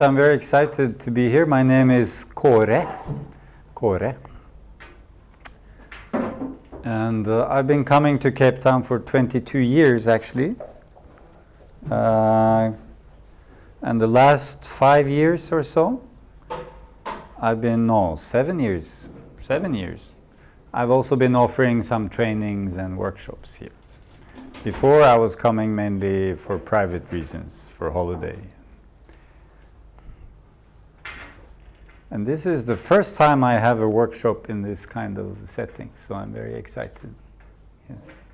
I'm very excited to be here. My name is Kåre. And I've been coming to Cape Town for 22 years, actually. And the last 5 years or so, 7 years. 7 years. I've also been offering some trainings and workshops here. Before, I was coming mainly for private reasons, for holiday. And this is the first time I have a workshop in this kind of setting, so I'm very excited. Yes.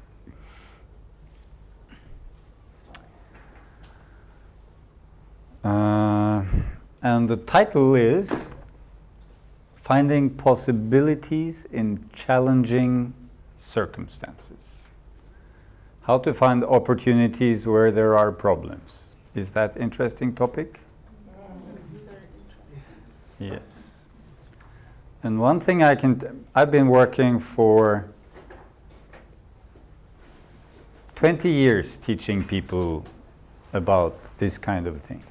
And the title is Finding Possibilities in Challenging Circumstances. How to find opportunities where there are problems. Is that an interesting topic? Yes. And one thing I've been working for 20 years teaching people about this kind of thing.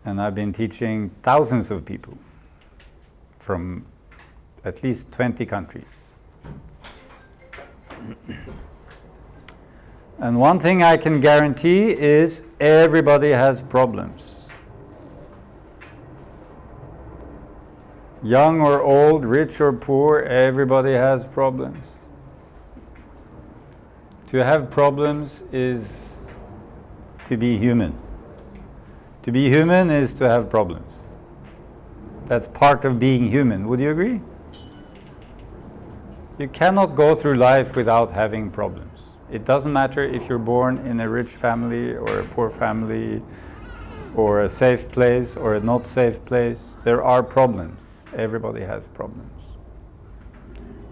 And I've been teaching thousands of people from at least 20 countries. And one thing I can guarantee is everybody has problems. Young or old, rich or poor, everybody has problems. To have problems is to be human. To be human is to have problems. That's part of being human. Would you agree? You cannot go through life without having problems. It doesn't matter if you're born in a rich family or a poor family or a safe place or a not safe place. There are problems. Everybody has problems.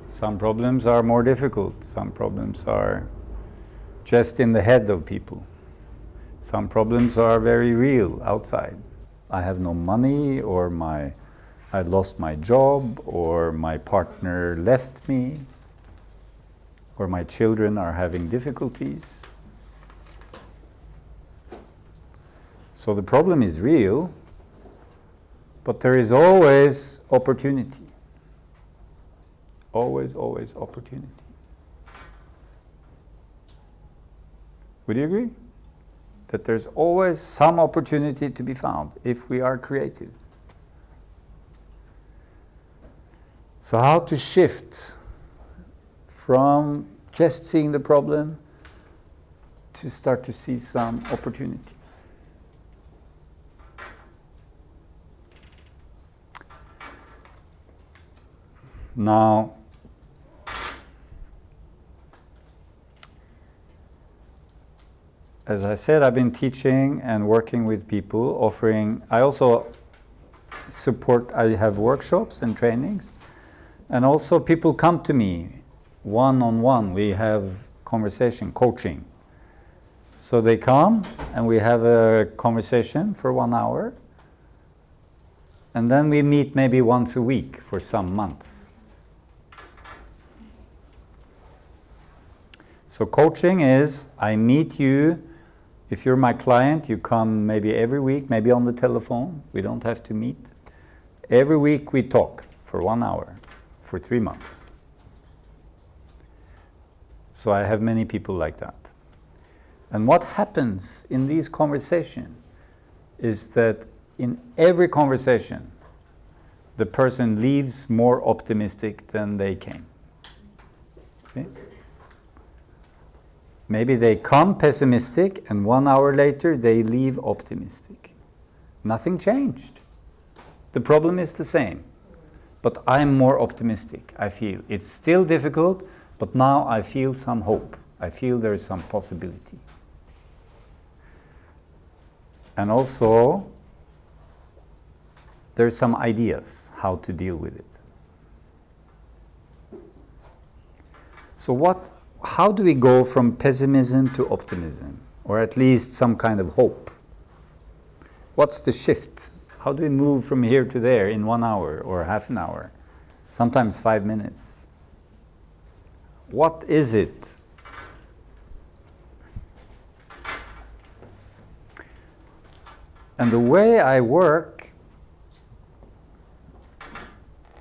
Some problems are more difficult. Some problems are just in the head of people. Some problems are very real outside. I have no money, or I lost my job, or my partner left me, or my children are having difficulties. So the problem is real, but there is always opportunity. Always opportunity. Would you agree? That there's always some opportunity to be found if we are creative. So how to shift from just seeing the problem to start to see some opportunity? Now, as I said, I've been teaching and working with people, I also I have workshops and trainings, and also people come to me one-on-one. We have conversation, coaching. So they come and we have a conversation for 1 hour, and then we meet maybe once a week for some months. So coaching is, I meet you. If you're my client, you come maybe every week, maybe on the telephone. We don't have to meet. Every week we talk for 1 hour, for 3 months. So I have many people like that. And what happens in these conversations is that in every conversation, the person leaves more optimistic than they came. See? Maybe they come pessimistic, and 1 hour later they leave optimistic. Nothing changed. The problem is the same. But I'm more optimistic, I feel. It's still difficult, but now I feel some hope. I feel there's some possibility. And also, there's some ideas how to deal with it. So how do we go from pessimism to optimism, or at least some kind of hope? What's the shift? How do we move from here to there in 1 hour or half an hour? Sometimes 5 minutes. What is it And the way I work,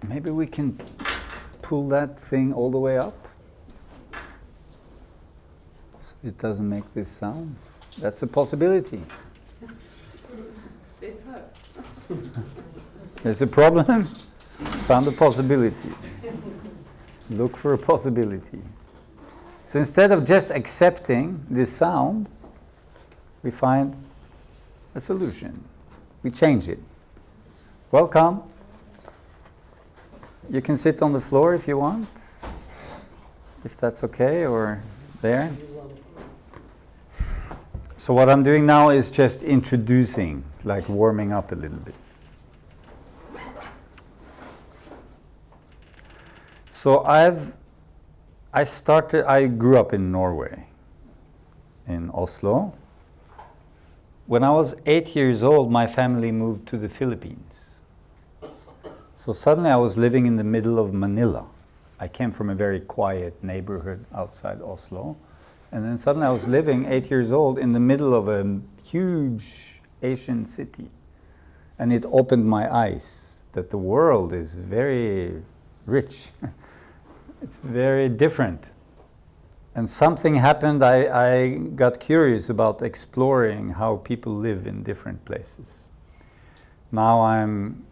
maybe we can pull that thing all the way up so it doesn't make this sound. That's a possibility. There's a problem? Found a possibility. Look for a possibility. So instead of just accepting this sound, we find a solution. We change it. Welcome. You can sit on the floor if you want, if that's okay, or there. So what I'm doing now is just introducing, like warming up a little bit. So I grew up in Norway, in Oslo. When I was 8 years old, my family moved to the Philippines. So suddenly I was living in the middle of Manila. I came from a very quiet neighborhood outside Oslo. And then suddenly I was living, 8 years old, in the middle of a huge Asian city. And it opened my eyes that the world is very rich. It's very different. And something happened, I got curious about exploring how people live in different places. Now I'm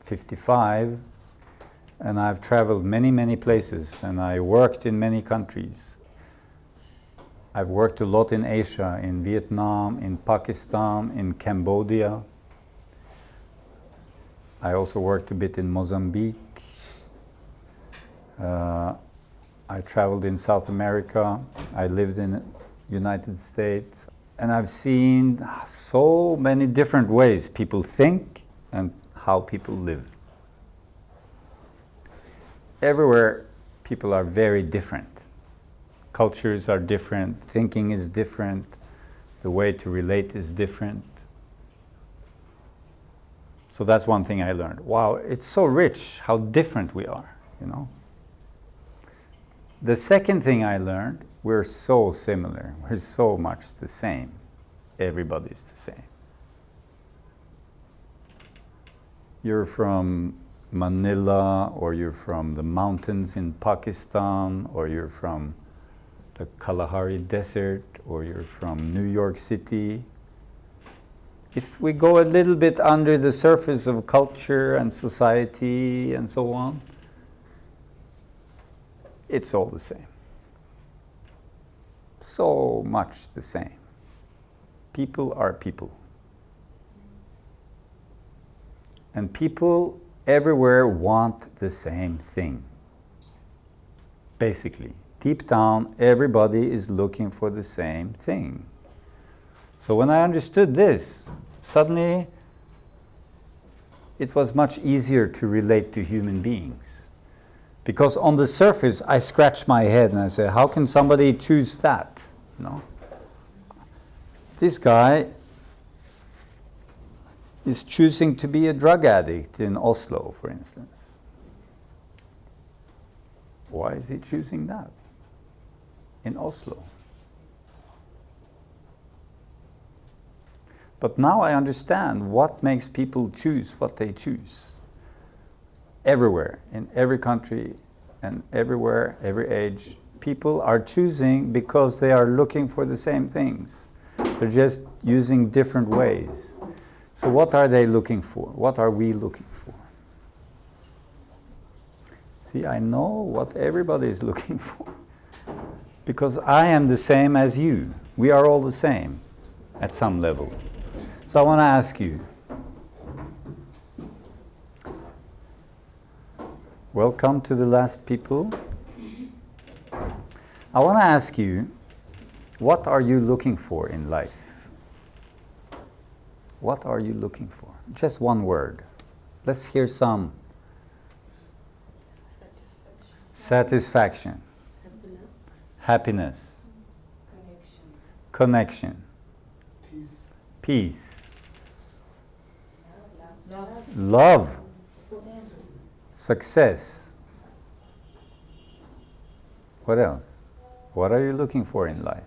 55, and I've traveled many, many places, and I worked in many countries. I've worked a lot in Asia, in Vietnam, in Pakistan, in Cambodia. I also worked a bit in Mozambique. I traveled in South America. I lived in the United States. And I've seen so many different ways people think and how people live. Everywhere, people are very different. Cultures are different, thinking is different, the way to relate is different. So that's one thing I learned. Wow, it's so rich how different we are, you know. The second thing I learned, we're so similar. We're so much the same. Everybody's the same. You're from Manila, or you're from the mountains in Pakistan, or you're from the Kalahari Desert, or you're from New York City. If we go a little bit under the surface of culture and society and so on, it's all the same. So much the same. People are people. And people everywhere want the same thing. Basically, deep down, everybody is looking for the same thing. So when I understood this, suddenly it was much easier to relate to human beings. Because on the surface, I scratch my head and I say, how can somebody choose that? You know? This guy is choosing to be a drug addict in Oslo, for instance. Why is he choosing that in Oslo? But now I understand what makes people choose what they choose. Everywhere, in every country, and everywhere, every age, people are choosing because they are looking for the same things. They're just using different ways. So what are they looking for? What are we looking for? See, I know what everybody is looking for. Because I am the same as you. We are all the same at some level. So I want to ask you, welcome to the last people. I want to ask you, what are you looking for in life? What are you looking for? Just one word. Let's hear some. Satisfaction. Happiness. Connection. Peace. Love. Success. What else? What are you looking for in life?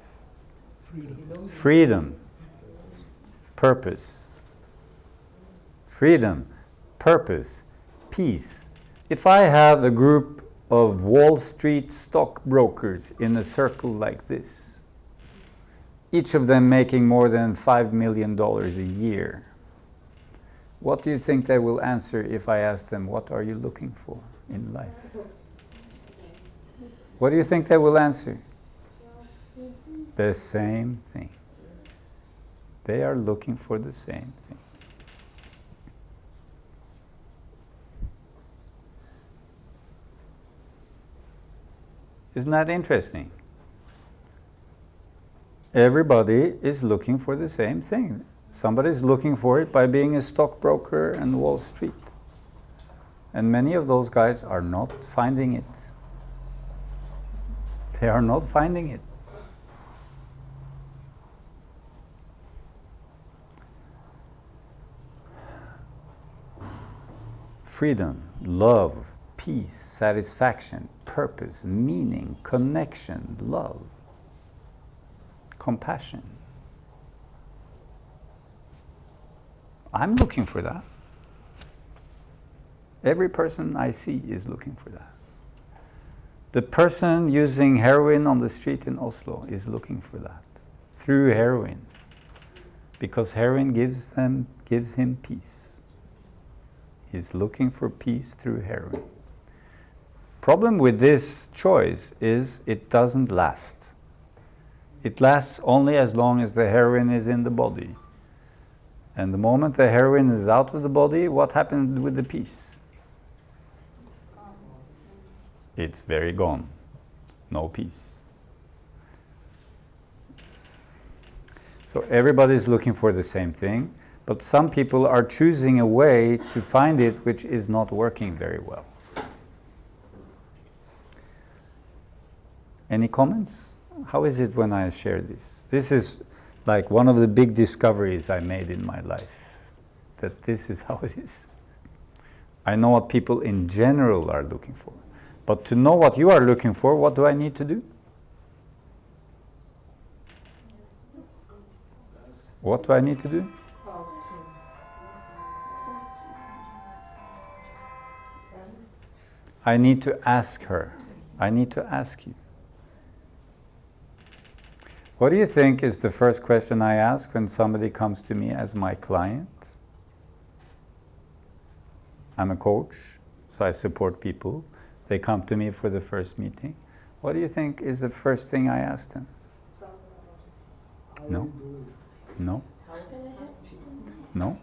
Freedom. Purpose. freedom, purpose, peace. If I have a group of Wall Street stockbrokers in a circle like this, each of them making more than $5 million a year, what do you think they will answer if I ask them, what are you looking for in life? What do you think they will answer? The same thing. They are looking for the same thing. Isn't that interesting? Everybody is looking for the same thing. Somebody's looking for it by being a stockbroker on Wall Street. And many of those guys are not finding it. They are not finding it. Freedom, love, peace, satisfaction, purpose, meaning, connection, love, compassion. I'm looking for that. Every person I see is looking for that. The person using heroin on the street in Oslo is looking for that through heroin, because heroin gives him peace. He's looking for peace through heroin. Problem with this choice is it doesn't last. It lasts only as long as the heroin is in the body. And the moment the heroin is out of the body, what happens with the peace? It's very gone. No peace. So everybody's looking for the same thing, but some people are choosing a way to find it which is not working very well. Any comments? How is it when I share this? This is like one of the big discoveries I made in my life, that this is how it is. I know what people in general are looking for. But to know what you are looking for, what do I need to do? What do I need to do? I need to ask her. I need to ask you. What do you think is the first question I ask when somebody comes to me as my client? I'm a coach, so I support people. They come to me for the first meeting. What do you think is the first thing I ask them? No? No? No?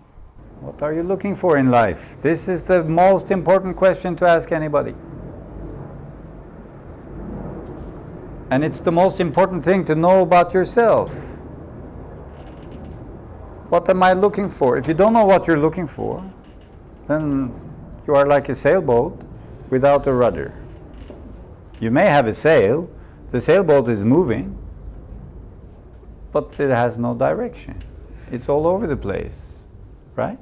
What are you looking for in life? This is the most important question to ask anybody. And it's the most important thing to know about yourself. What am I looking for? If you don't know what you're looking for, then you are like a sailboat without a rudder. You may have a sail, the sailboat is moving, but it has no direction. It's all over the place, right?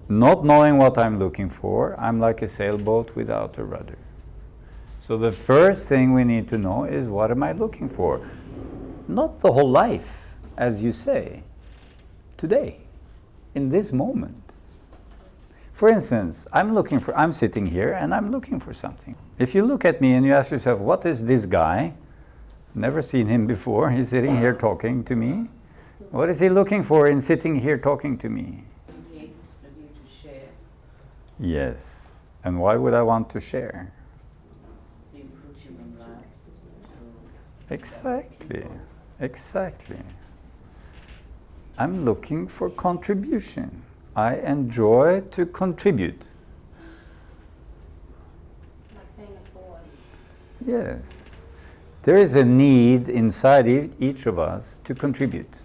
Not knowing what I'm looking for, I'm like a sailboat without a rudder. So the first thing we need to know is, what am I looking for? Not the whole life, as you say, today, in this moment. For instance, I'm sitting here and I'm looking for something. If you look at me and you ask yourself, what is this guy? Never seen him before, he's sitting here talking to me. What is he looking for in sitting here talking to me? Looking to share. Yes. And why would I want to share? To improve human lives. Exactly. Exactly. I'm looking for contribution. I enjoy to contribute. Like paying it forward. Yes. There is a need inside each of us to contribute.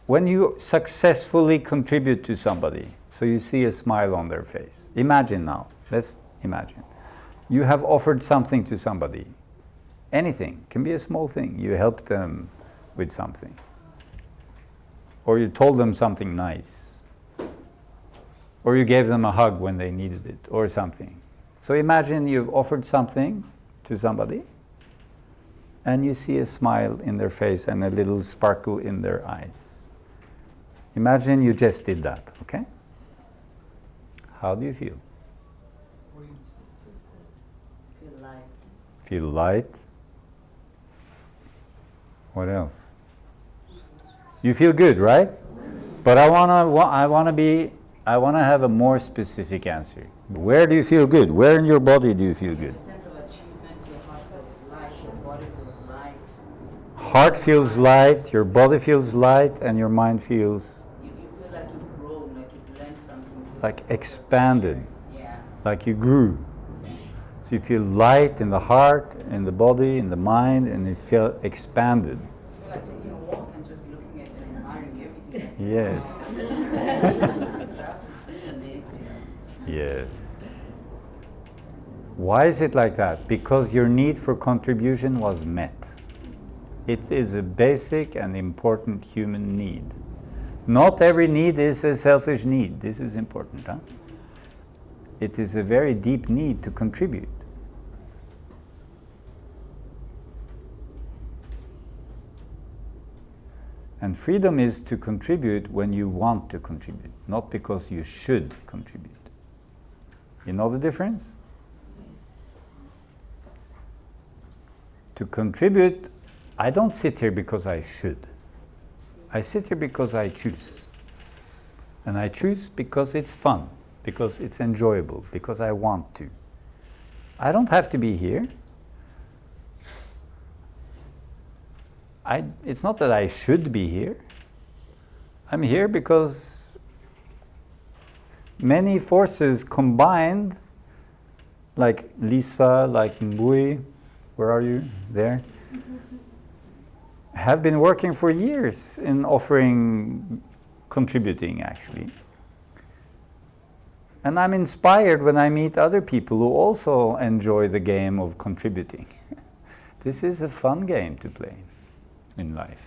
When you successfully contribute to somebody, so you see a smile on their face. Imagine now, let's imagine. You have offered something to somebody. Anything, can be a small thing. You helped them with something. Or you told them something nice. Or you gave them a hug when they needed it, or something. So imagine you've offered something to somebody, and you see a smile in their face and a little sparkle in their eyes. Imagine you just did that, okay? How do you feel? Feel light. Feel light. What else? You feel good, right? But I want to have a more specific answer. Where do you feel good? Where in your body do you feel good? A sense of achievement, your heart feels light, your body feels light. Heart feels light, your body feels light, and your mind feels You feel like you've grown, like you've learned something. like expanded, Yeah. like you grew. So you feel light in the heart, in the body, in the mind, and you feel expanded. You feel like taking a walk and just looking at and admiring everything. Yes. It's amazing. Yes. Why is it like that? Because your need for contribution was met. It is a basic and important human need. Not every need is a selfish need. This is important, huh? It is a very deep need to contribute. And freedom is to contribute when you want to contribute, not because you should contribute. You know the difference? To contribute, I don't sit here because I should. I sit here because I choose. And I choose because it's fun, because it's enjoyable, because I want to. I don't have to be here. It's not that I should be here. I'm here because many forces combined, like Lisa, like Mbui, where are you? There. Have been working for years in offering, contributing actually. And I'm inspired when I meet other people who also enjoy the game of contributing. This is a fun game to play in life.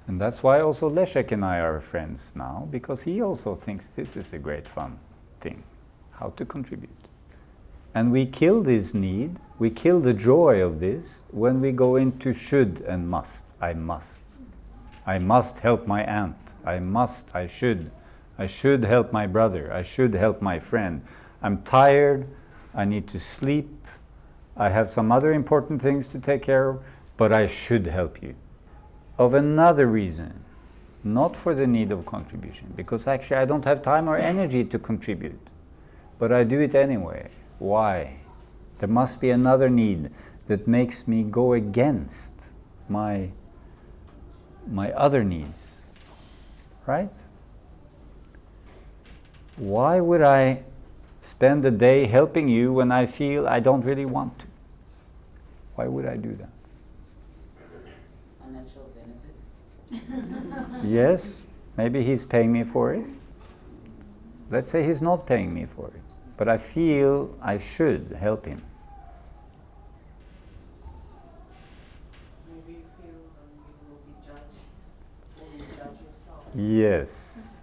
And that's why also Leszek and I are friends now, because he also thinks this is a great fun thing, how to contribute. And we kill this need, we kill the joy of this when we go into should and must. I must. I must help my aunt. I should help my brother. I should help my friend. I'm tired. I need to sleep. I have some other important things to take care of, but I should help you. Of another reason, not for the need of contribution, because actually I don't have time or energy to contribute, but I do it anyway. Why? There must be another need that makes me go against my other needs, right? Why would I spend a day helping you when I feel I don't really want to? Why would I do that? Financial benefit. Yes, maybe he's paying me for it. Let's say he's not paying me for it, but I feel I should help him. Maybe you feel you will be judged, or you judge yourself. Yes.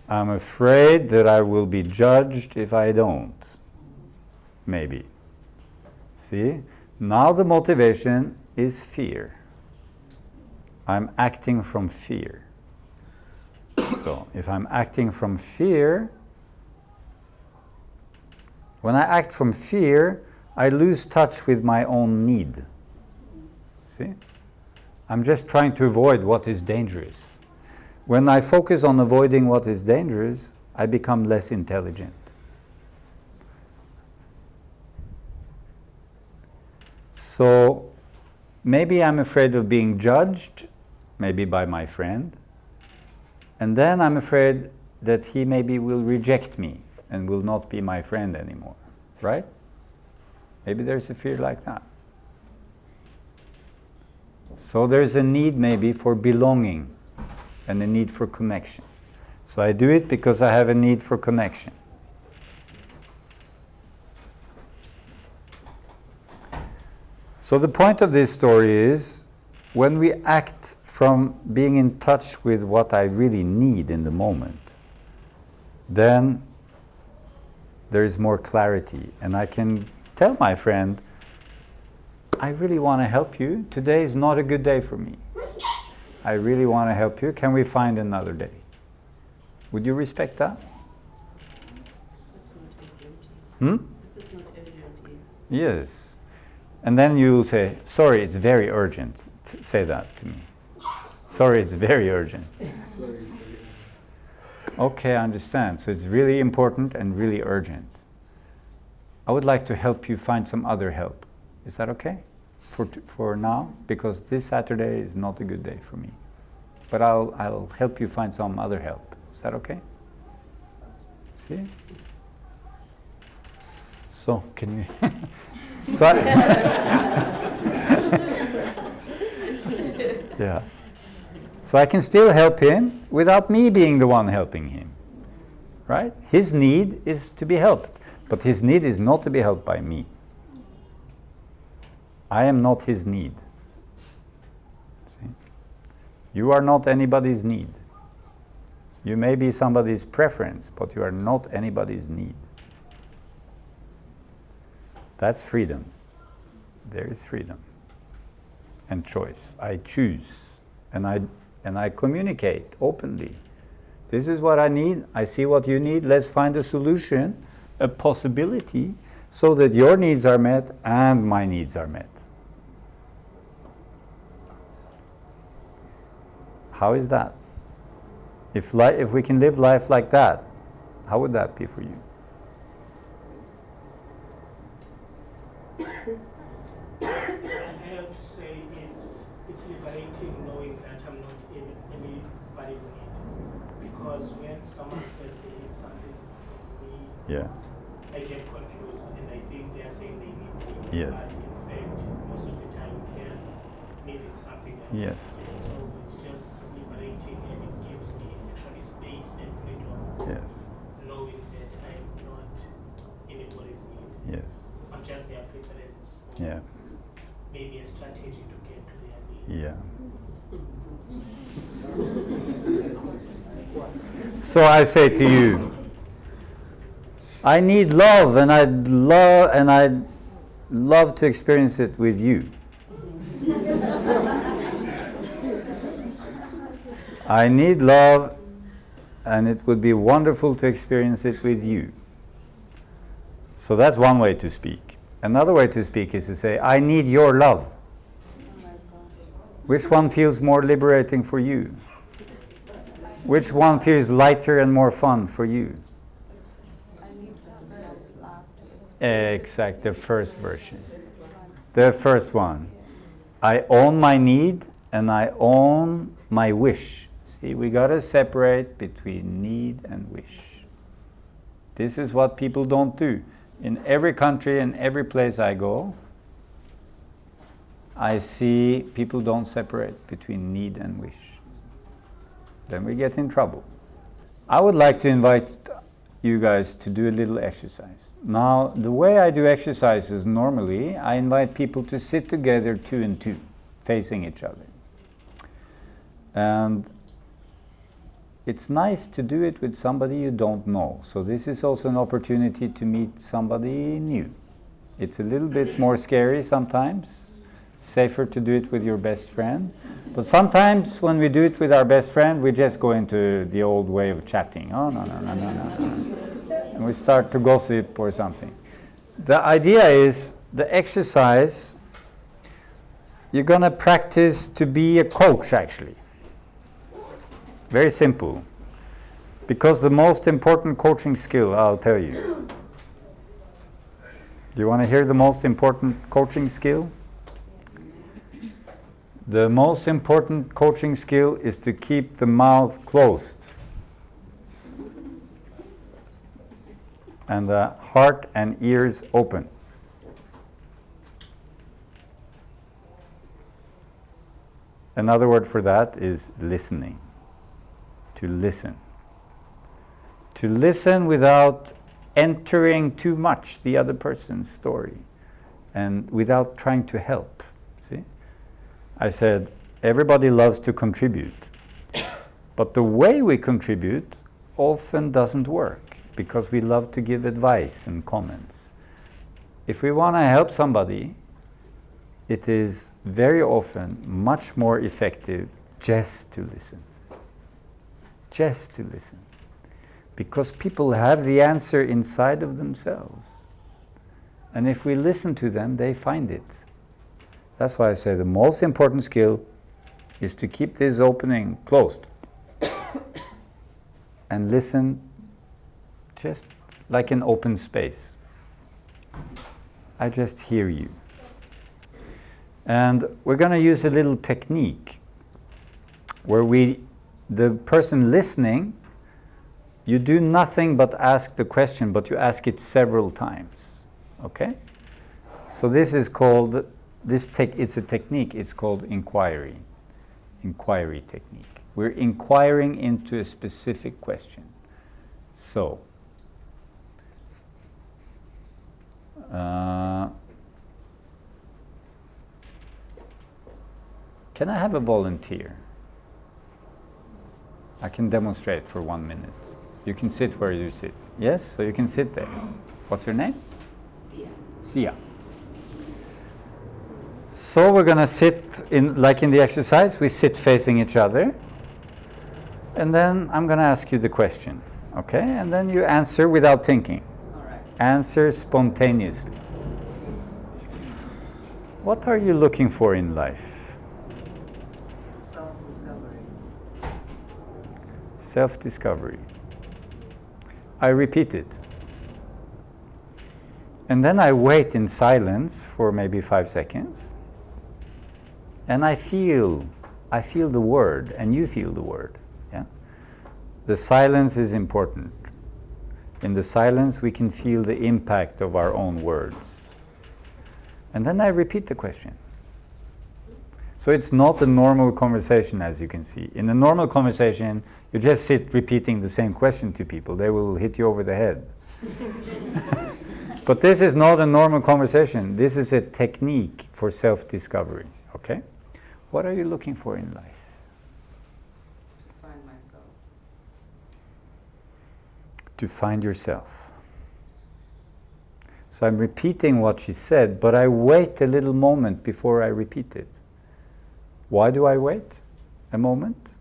I'm afraid that I will be judged if I don't. Maybe. See? Now the motivation is fear. I'm acting from fear. So, if I'm acting from fear, when I act from fear, I lose touch with my own need. See? I'm just trying to avoid what is dangerous. When I focus on avoiding what is dangerous, I become less intelligent. So maybe I'm afraid of being judged, maybe by my friend, and then I'm afraid that he maybe will reject me and will not be my friend anymore, right? Maybe there's a fear like that. So there's a need maybe for belonging and a need for connection. So I do it because I have a need for connection. So the point of this story is, when we act from being in touch with what I really need in the moment, then there is more clarity, and I can tell my friend, I really want to help you. Today is not a good day for me. I really want to help you. Can we find another day? Would you respect that? That's not urgent. Hmm? That's not urgent, yes. Yes. And then you'll say, sorry, it's very urgent. Say that to me. Sorry, it's very urgent. Okay, I understand. So it's really important and really urgent. I would like to help you find some other help. Is that okay? For now? Because this Saturday is not a good day for me. But I'll help you find some other help. Is that okay? See? So, can you... So yeah. So I can still help him without me being the one helping him. Right? His need is to be helped. But his need is not to be helped by me. I am not his need. See? You are not anybody's need. You may be somebody's preference, but you are not anybody's need. That's freedom. There is freedom and choice. I choose, and I communicate openly. This is what I need. I see what you need. Let's find a solution, a possibility, so that your needs are met and my needs are met. How is that? If we can live life like that, how would that be for you? I have to say it's liberating knowing that I'm not in anybody's need. Because when someone says they need something from me, Yeah. I get confused and I think they're saying they need me. Yes. But in fact, most of the time they're needing something else. Yes. So it's just liberating and it gives me actually space and freedom. Yes. Knowing that I'm not anybody's need. Yes. I'm just their preference. Or Yeah. maybe a strategy to get to their need. Yeah. So I say to you, I need love, and I'd love to experience it with you. I need love, and it would be wonderful to experience it with you. So that's one way to speak. Another way to speak is to say, I need your love. Which one feels more liberating for you? Which one feels lighter and more fun for you? Exact, the first version. The first one. I own my need and I own my wish. See, we got to separate between need and wish. This is what people don't do. In every country and every place I go, I see people don't separate between need and wish. Then we get in trouble. I would like to invite you guys to do a little exercise. Now, the way I do exercises normally, I invite people to sit together 2 and 2, facing each other. And it's nice to do it with somebody you don't know. So this is also an opportunity to meet somebody new. It's a little bit more scary sometimes. Safer to do it with your best friend. But sometimes when we do it with our best friend, we just go into the old way of chatting. Oh, no. And we start to gossip or something. The idea is, the exercise, you're going to practice to be a coach, actually. Very simple. Because the most important coaching skill, I'll tell you. Do you want to hear the most important coaching skill? The most important coaching skill is to keep the mouth closed and the heart and ears open. Another word for that is listening. To listen. To listen without entering too much the other person's story and without trying to help. See? I said, everybody loves to contribute. But the way we contribute often doesn't work because we love to give advice and comments. If we want to help somebody, it is very often much more effective just to listen. Just to listen. Because people have the answer inside of themselves. And if we listen to them, they find it. That's why I say the most important skill is to keep this opening closed. And listen just like an open space. I just hear you. And we're going to use a little technique where the person listening, you do nothing but ask the question, but you ask it several times. Okay? So this is called, it's a technique, it's called inquiry. Inquiry technique. We're inquiring into a specific question. So, can I have a volunteer? I can demonstrate for 1 minute. You can sit where you sit. Yes, so you can sit there. What's your name? Sia. So we're going to sit, like in the exercise, we sit facing each other. And then I'm going to ask you the question. Okay? And then you answer without thinking. All right. Answer spontaneously. What are you looking for in life? Self-discovery. Self-discovery. I repeat it. And then I wait in silence for maybe 5 seconds. And I feel the word, and you feel the word. Yeah? The silence is important. In the silence, we can feel the impact of our own words. And then I repeat the question. So it's not a normal conversation, as you can see. In a normal conversation, you just sit repeating the same question to people. They will hit you over the head. But this is not a normal conversation. This is a technique for self-discovery. Okay? What are you looking for in life? To find myself. To find yourself. So I'm repeating what she said, but I wait a little moment before I repeat it. Why do I wait a moment?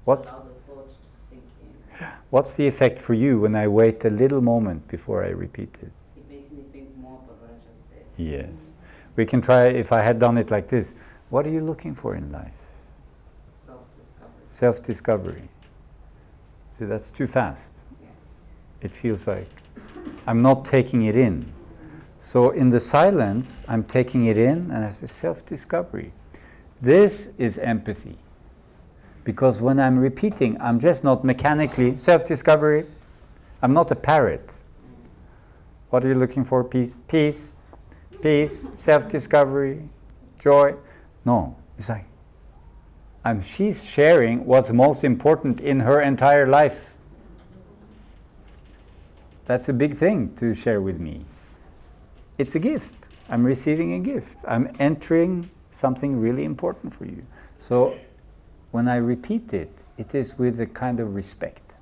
What's Allow the thoughts to sink in. What's the effect for you when I wait a little moment before I repeat it? It makes me think more about what I just said. Yes. We can try, if I had done it like this. What are you looking for in life? Self-discovery. Self-discovery. See, that's too fast. Yeah. It feels like I'm not taking it in. So in the silence, I'm taking it in, and I say self-discovery. This is empathy. Because when I'm repeating, I'm just not mechanically self-discovery. I'm not a parrot. What are you looking for? Peace, peace, peace, self-discovery, joy. No, it's like she's sharing what's most important in her entire life. That's a big thing to share with me. It's a gift. I'm receiving a gift. I'm entering something really important for you. So when I repeat it, it is with a kind of respect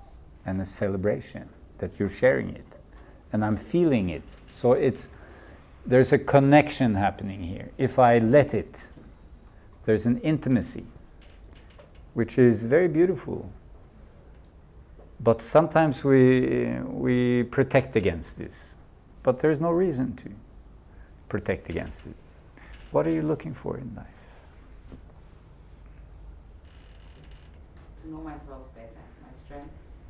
and a celebration that you're sharing it. And I'm feeling it. So there's a connection happening here. If I let it, there's an intimacy, which is very beautiful. But sometimes we protect against this. But there's no reason to protect against it. What are you looking for in life? To know myself better, my strengths.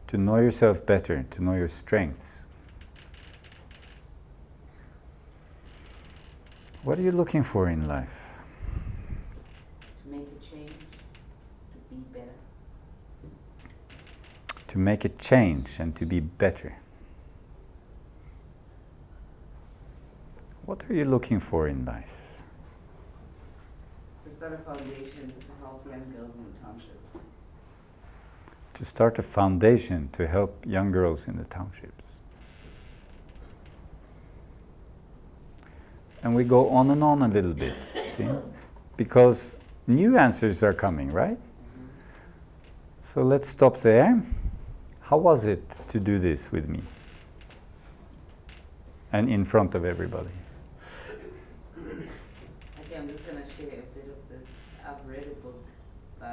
To know yourself better, to know your strengths. What are you looking for in life? To make a change, to be better. To make a change and to be better. What are you looking for in life? To start a foundation to help young girls in the township. To start a foundation to help young girls in the townships. And we go on and on a little bit, see? Because new answers are coming, right? So let's stop there. How was it to do this with me? And in front of everybody? Okay, I'm just going to share a bit of this. I've read a book by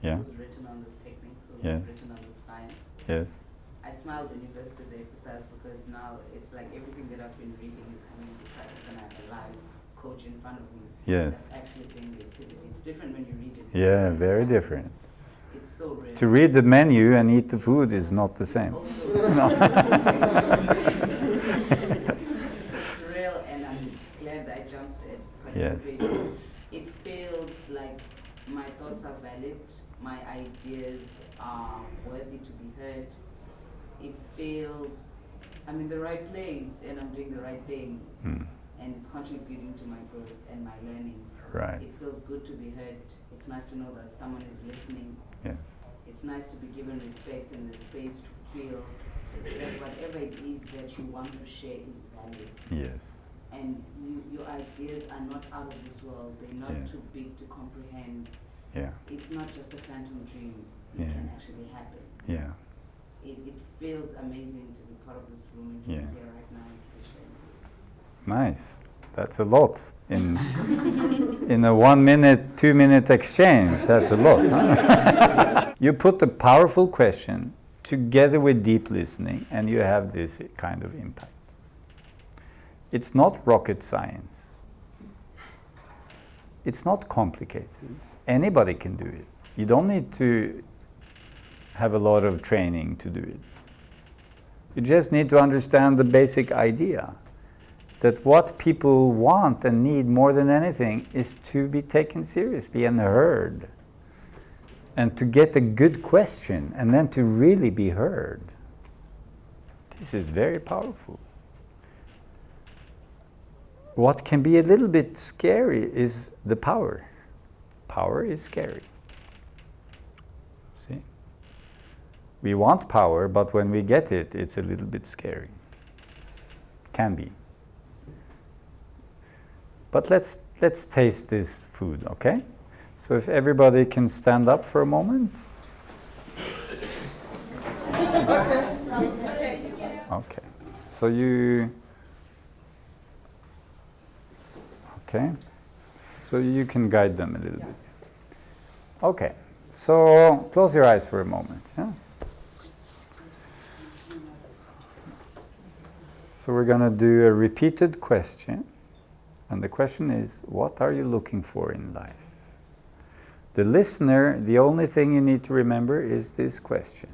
Yeah. who's written on this technique, who's Yes. written on this science. Yes. I smiled when you first did the exercise because now it's like everything that I've been reading is coming into practice and I have a live coach in front of me. Yes. That's actually doing the activity. It's different when you read it. Yeah, very different. It's so real. To read the menu and eat the food is not the same. Also, No. it's real, and I'm glad that I jumped and Yes. participated. It feels like my thoughts are valid, my ideas are worthy to be heard. It feels I'm in the right place and I'm doing the right thing, Mm. and it's contributing to my growth and my learning. Right. It feels good to be heard. It's nice to know that someone is listening. Yes. It's nice to be given respect in the space to feel that whatever it is that you want to share is valid. Yes. And your ideas are not out of this world. They're not Yes. too big to comprehend. Yeah. It's not just a phantom dream. It can Yes. actually happen. Yeah. It feels amazing to be part of this room and to Yeah. be here right now and to be sharing this. Nice. That's a lot in in a 1 minute, 2 minute exchange. That's a lot. Huh? You put a powerful question together with deep listening, and you have this kind of impact. It's not rocket science. It's not complicated. Anybody can do it. You don't need to have a lot of training to do it. You just need to understand the basic idea that what people want and need more than anything is to be taken seriously and heard, and to get a good question and then to really be heard. This is very powerful. What can be a little bit scary is the power. Power is scary. See? We want power, but when we get it, it's a little bit scary. Can be. But let's taste this food, okay? So if everybody can stand up for a moment. Okay. So you can guide them a little bit. Okay. So close your eyes for a moment, yeah? So we're going to do a repeated question. And the question is, what are you looking for in life? The listener, the only thing you need to remember is this question.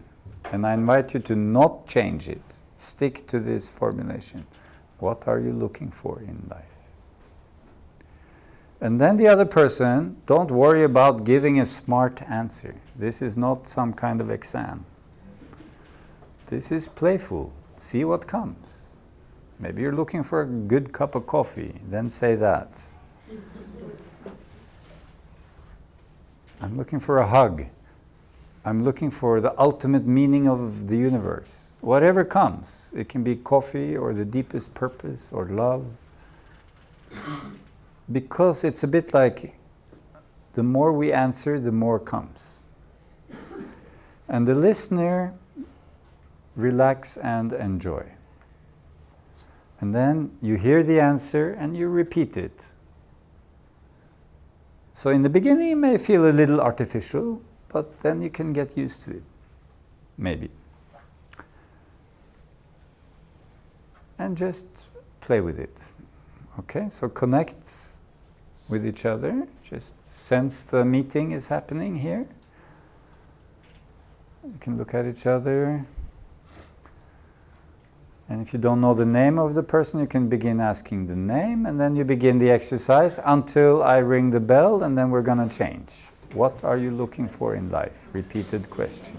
And I invite you to not change it. Stick to this formulation. What are you looking for in life? And then the other person, don't worry about giving a smart answer. This is not some kind of exam. This is playful. See what comes. Maybe you're looking for a good cup of coffee, then say that. I'm looking for a hug. I'm looking for the ultimate meaning of the universe. Whatever comes, it can be coffee or the deepest purpose or love. Because it's a bit like the more we answer, the more comes. And the listener, relax and enjoy. And then you hear the answer and you repeat it. So in the beginning it may feel a little artificial, but then you can get used to it. Maybe. And just play with it. Okay, so connect with each other. Just sense the meeting is happening here. You can look at each other. And if you don't know the name of the person, you can begin asking the name, and then you begin the exercise until I ring the bell, and then we're going to change. What are you looking for in life? Repeated question.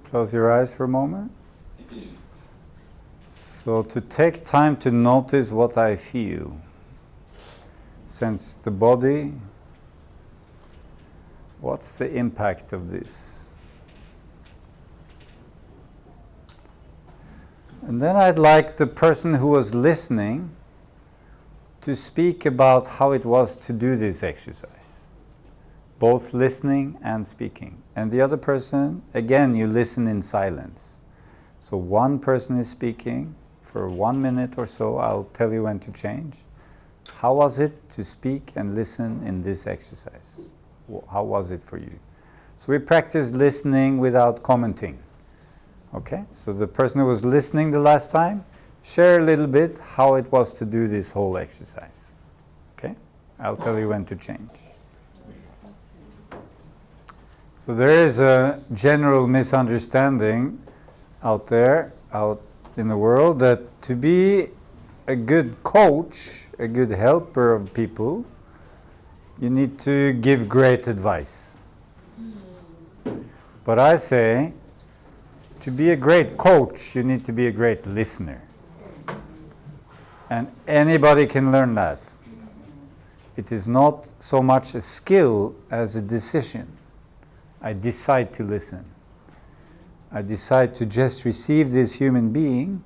Close your eyes for a moment. So to take time to notice what I feel. Sense the body, What's the impact of this? And then I'd like the person who was listening to speak about how it was to do this exercise. Both listening and speaking. And the other person, again, you listen in silence. So one person is speaking for 1 minute or so. I'll tell you when to change. How was it to speak and listen in this exercise? How was it for you? So we practiced listening without commenting. Okay, so the person who was listening the last time, share a little bit how it was to do this whole exercise. Okay, I'll tell you when to change. So there is a general misunderstanding out there, out in the world, that to be a good coach, a good helper of people, you need to give great advice. But I say, to be a great coach, you need to be a great listener. And anybody can learn that. It is not so much a skill as a decision. I decide to listen. I decide to just receive this human being,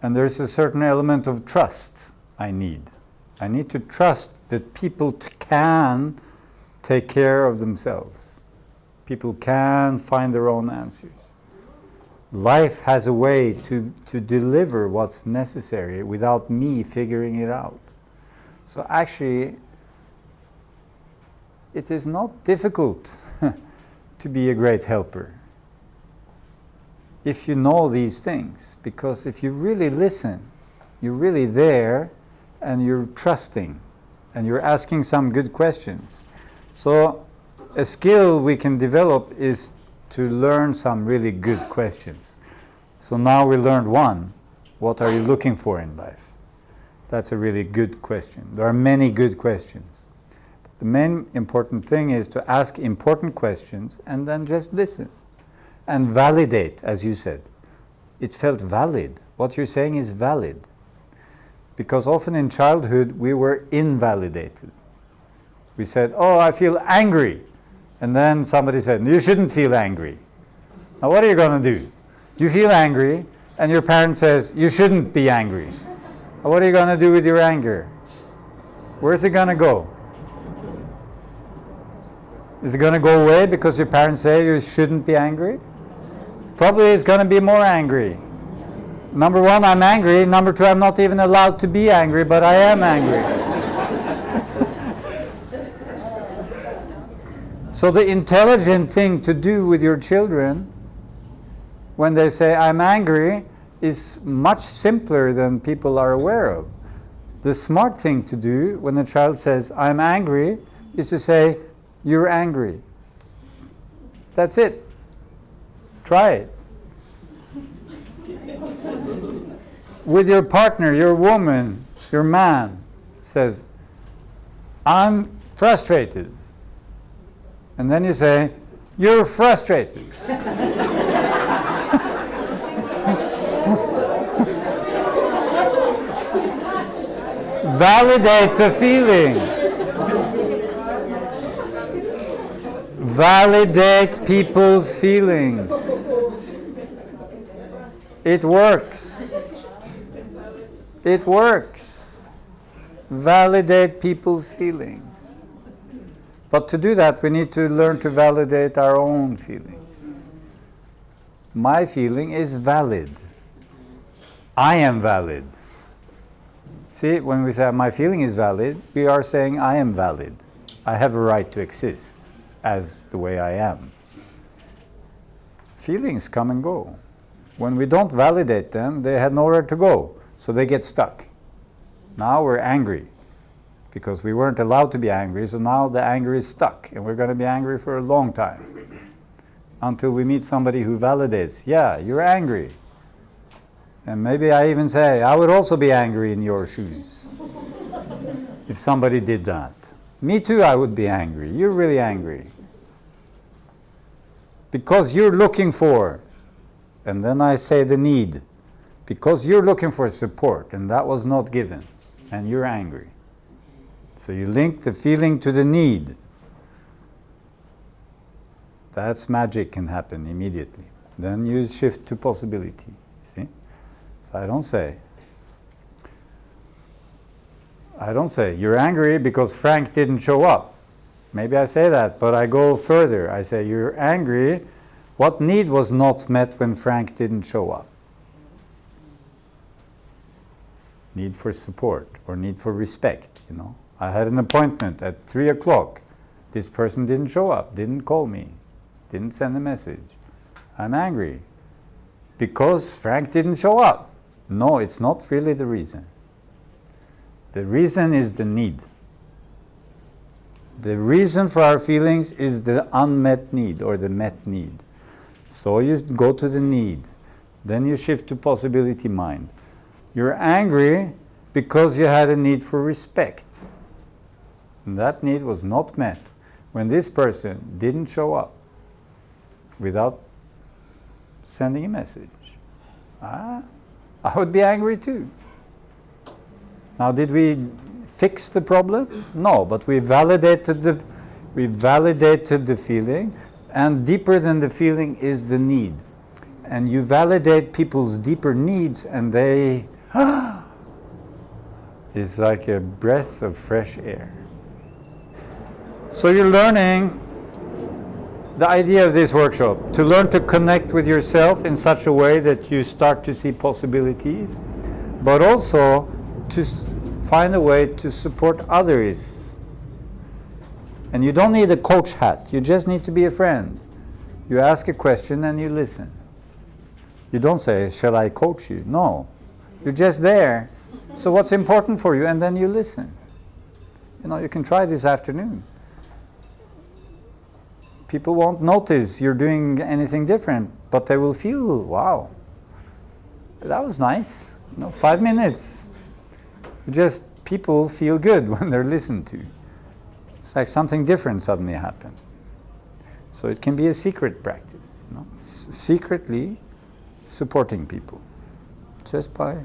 and there's a certain element of trust I need. I need to trust that people can take care of themselves. People can find their own answers. Life has a way to deliver what's necessary without me figuring it out. So actually, it is not difficult to be a great helper if you know these things. Because if you really listen, you're really there, and you're trusting, and you're asking some good questions. So a skill we can develop is to learn some really good questions. So now we learned one. What are you looking for in life? That's a really good question. There are many good questions. The main important thing is to ask important questions and then just listen. And validate, as you said. It felt valid. What you're saying is valid. Because often in childhood we were invalidated. We said, oh, I feel angry. And then somebody said, you shouldn't feel angry. Now what are you going to do? You feel angry, and your parent says, you shouldn't be angry. Now what are you going to do with your anger? Where's it going to go? Is it going to go away because your parents say you shouldn't be angry? Probably it's going to be more angry. Number one, I'm angry. Number two, I'm not even allowed to be angry, but I am angry. So the intelligent thing to do with your children when they say, I'm angry, is much simpler than people are aware of. The smart thing to do when a child says, I'm angry, is to say, you're angry. That's it. Try it. With your partner, your woman, your man says, I'm frustrated. And then you say, you're frustrated. Validate the feeling. Validate people's feelings. It works. It works. Validate people's feelings. But to do that, we need to learn to validate our own feelings. My feeling is valid. I am valid. See, when we say my feeling is valid, we are saying I am valid. I have a right to exist as the way I am. Feelings come and go. When we don't validate them, they have nowhere to go, so they get stuck. Now we're angry because we weren't allowed to be angry, so now the anger is stuck, and we're going to be angry for a long time until we meet somebody who validates, yeah, you're angry. And maybe I even say, I would also be angry in your shoes if somebody did that. Me too, I would be angry. You're really angry. Because you're looking for, and then I say the need, because you're looking for support, and that was not given, and you're angry. So you link the feeling to the need. That's magic can happen immediately. Then you shift to possibility, see? So I don't say, you're angry because Frank didn't show up. Maybe I say that, but I go further. I say, you're angry. What need was not met when Frank didn't show up? Need for support or need for respect, you know. I had an appointment at 3 o'clock. This person didn't show up, didn't call me, didn't send a message. I'm angry because Frank didn't show up. No, it's not really the reason. The reason is the need. The reason for our feelings is the unmet need or the met need. So you go to the need. Then you shift to possibility mind. You're angry because you had a need for respect. And that need was not met when this person didn't show up without sending a message. I would be angry too. Now, did we fix the problem? No, but we validated the feeling, and deeper than the feeling is the need. And you validate people's deeper needs, and they it's like a breath of fresh air. So you're learning the idea of this workshop, to learn to connect with yourself in such a way that you start to see possibilities, but also to find a way to support others. And you don't need a coach hat, you just need to be a friend. You ask a question and you listen. You don't say, shall I coach you? No, you're just there. So what's important for you? And then you listen. You know, you can try this afternoon. People won't notice you're doing anything different, but they will feel, wow, that was nice. You know, 5 minutes. Just people feel good when they're listened to. It's like something different suddenly happened. So it can be a secret practice, you know, secretly supporting people, just by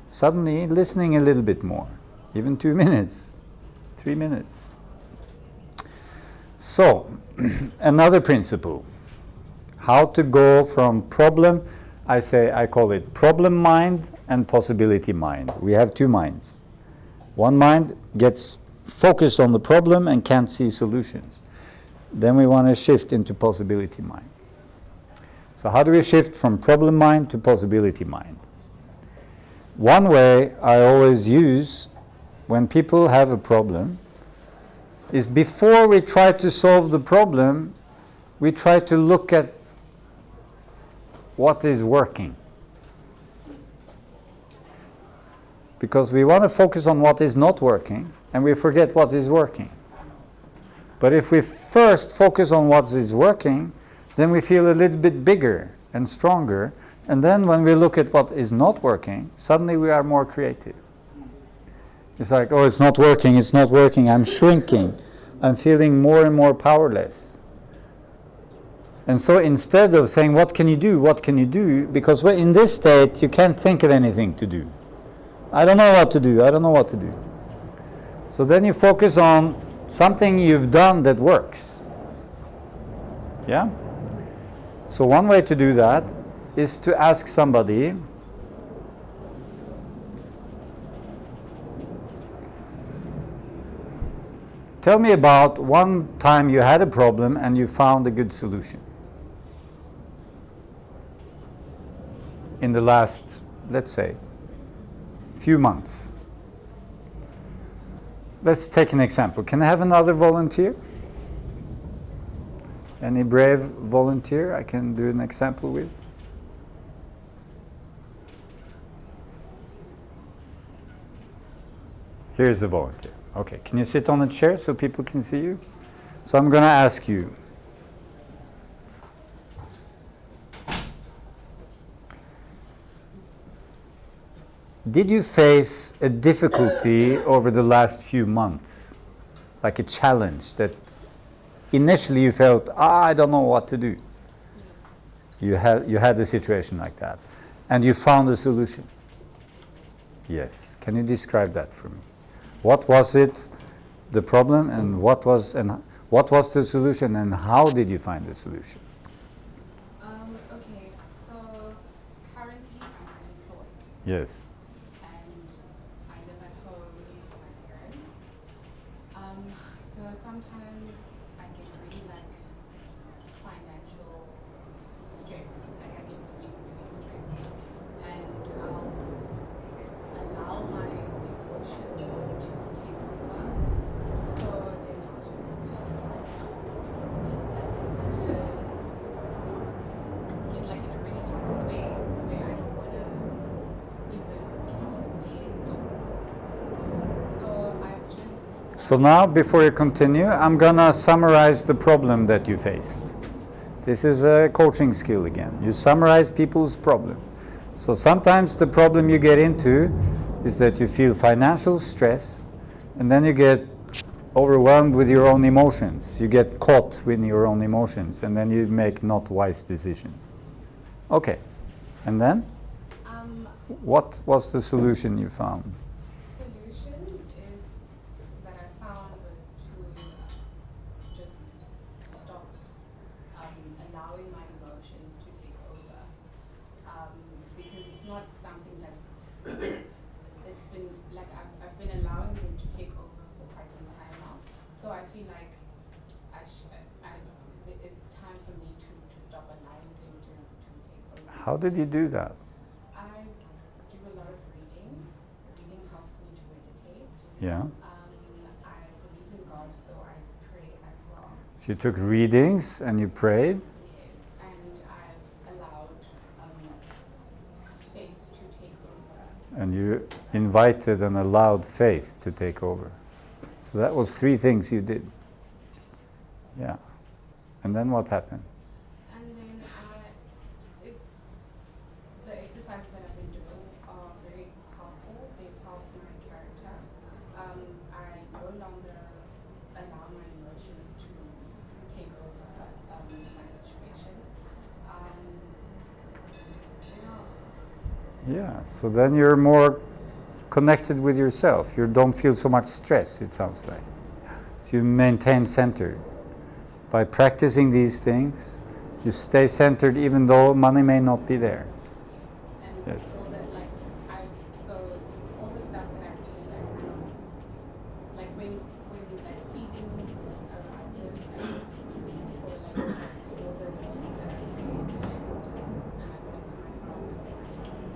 suddenly listening a little bit more, even 2 minutes, 3 minutes. So, another principle, how to go from problem, I call it problem mind and possibility mind. We have 2 minds. One mind gets focused on the problem and can't see solutions. Then we want to shift into possibility mind. So how do we shift from problem mind to possibility mind? One way I always use when people have a problem is before we try to solve the problem, we try to look at what is working. Because we want to focus on what is not working and we forget what is working. But if we first focus on what is working, then we feel a little bit bigger and stronger. And then when we look at what is not working, suddenly we are more creative. It's like, oh, it's not working, I'm shrinking. I'm feeling more and more powerless. And so instead of saying, what can you do? Because in this state, you can't think of anything to do. I don't know what to do. So then you focus on something you've done that works. Yeah? So one way to do that is to ask somebody, tell me about one time you had a problem and you found a good solution. In the last, let's say, few months. Let's take an example. Can I have another volunteer? Any brave volunteer I can do an example with? Here's a volunteer. Okay, can you sit on a chair so people can see you? So I'm going to ask you. Did you face a difficulty over the last few months? Like a challenge that initially you felt, I don't know what to do. You had a situation like that. And you found a solution. Yes. Can you describe that for me? What was it, the problem, and what What was the solution and how did you find the solution? Okay, so currently I'm unemployed Yes. and I live at home with my parents. So sometimes I get really like financial stress, like I get really stressed, and I'll allow my emotions to take over. So then I'll just get like in a really dark space where I don't want to even get out of bed. So I've just So now, before you continue, I'm gonna summarize the problem that you faced. This is a coaching skill again. You summarize people's problem. So sometimes the problem you get into is that you feel financial stress, and then you get overwhelmed with your own emotions. You get caught with your own emotions, and then you make not wise decisions. Okay, and then what was the solution you found? solution is that I found was to just stop allowing my emotions to take over, because it's not something that's it's been like I've been allowing them to take over for quite some time now. So I feel like it's time for me to stop allowing them to take over. How did you do that? I do a lot of reading. Reading helps me to meditate. Yeah. I believe in God, so I pray as well. So you took readings and you prayed. Yes, and I've allowed faith to take over. And you invited and allowed faith to take over. So that was 3 things you did. Yeah. And then what happened? And then it's the exercises that I've been doing are very helpful. They've helped my character. I no longer allow my emotions to take over my situation. Yeah. So then you're more connected with yourself. You don't feel so much stress, it sounds like. So you maintain centered. By practicing these things, you stay centered even though money may not be there. And Yes. all that, so all the stuff that I read, I kind of, like when that feeling arises, I just sort of like go back to all the notes that I read and I speak to myself.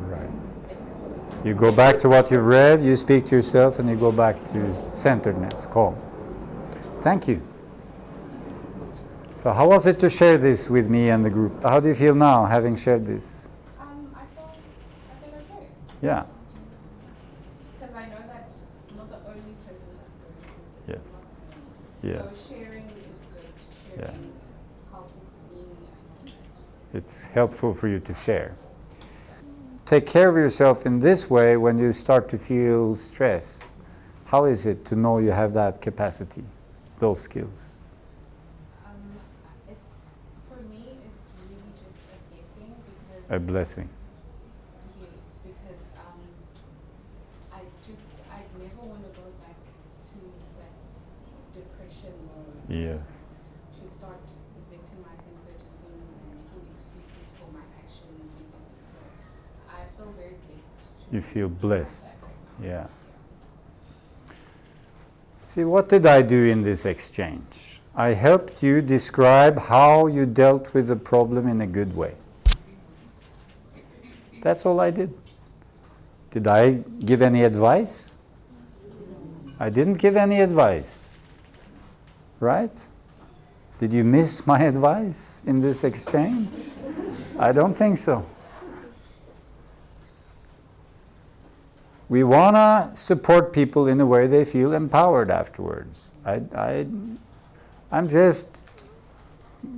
Right. Let go. You go back to what you've read, you speak to yourself, and you go back to centeredness, calm. Thank you. So how was it to share this with me and the group? How do you feel now, having shared this? I feel okay. Yeah. Because I know that I'm not the only person that's going through this. Yes. So sharing is good. Sharing is helpful for me. I know that. It's helpful for you to share. Take care of yourself in this way when you start to feel stress. How is it to know you have that capacity, those skills? For me, it's really just a blessing because A blessing. yes, because I never want to go back to that depression mode. Yes. To start victimizing certain things and making excuses for my actions. So I feel very blessed. You feel have blessed. that right now. Yeah. See, what did I do in this exchange? I helped you describe how you dealt with the problem in a good way. That's all I did. Did I give any advice? I didn't give any advice. Right? Did you miss my advice in this exchange? I don't think so. We want to support people in a way they feel empowered afterwards. I'm just,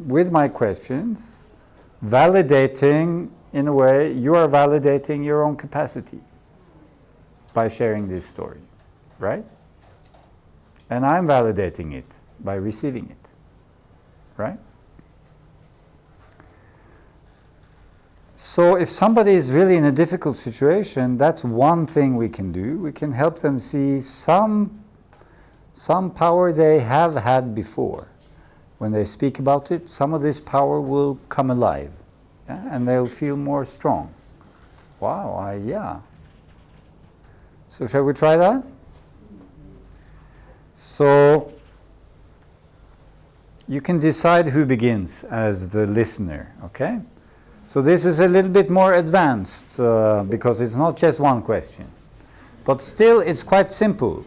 with my questions, validating, in a way, you are validating your own capacity by sharing this story, right? And I'm validating it by receiving it, right? So if somebody is really in a difficult situation, that's one thing we can do. We can help them see some some power they have had before. When they speak about it, some of this power will come alive, yeah? And they'll feel more strong. Wow, yeah. So shall we try that? So you can decide who begins as the listener, okay? So this is a little bit more advanced because it's not just one question. But still, it's quite simple.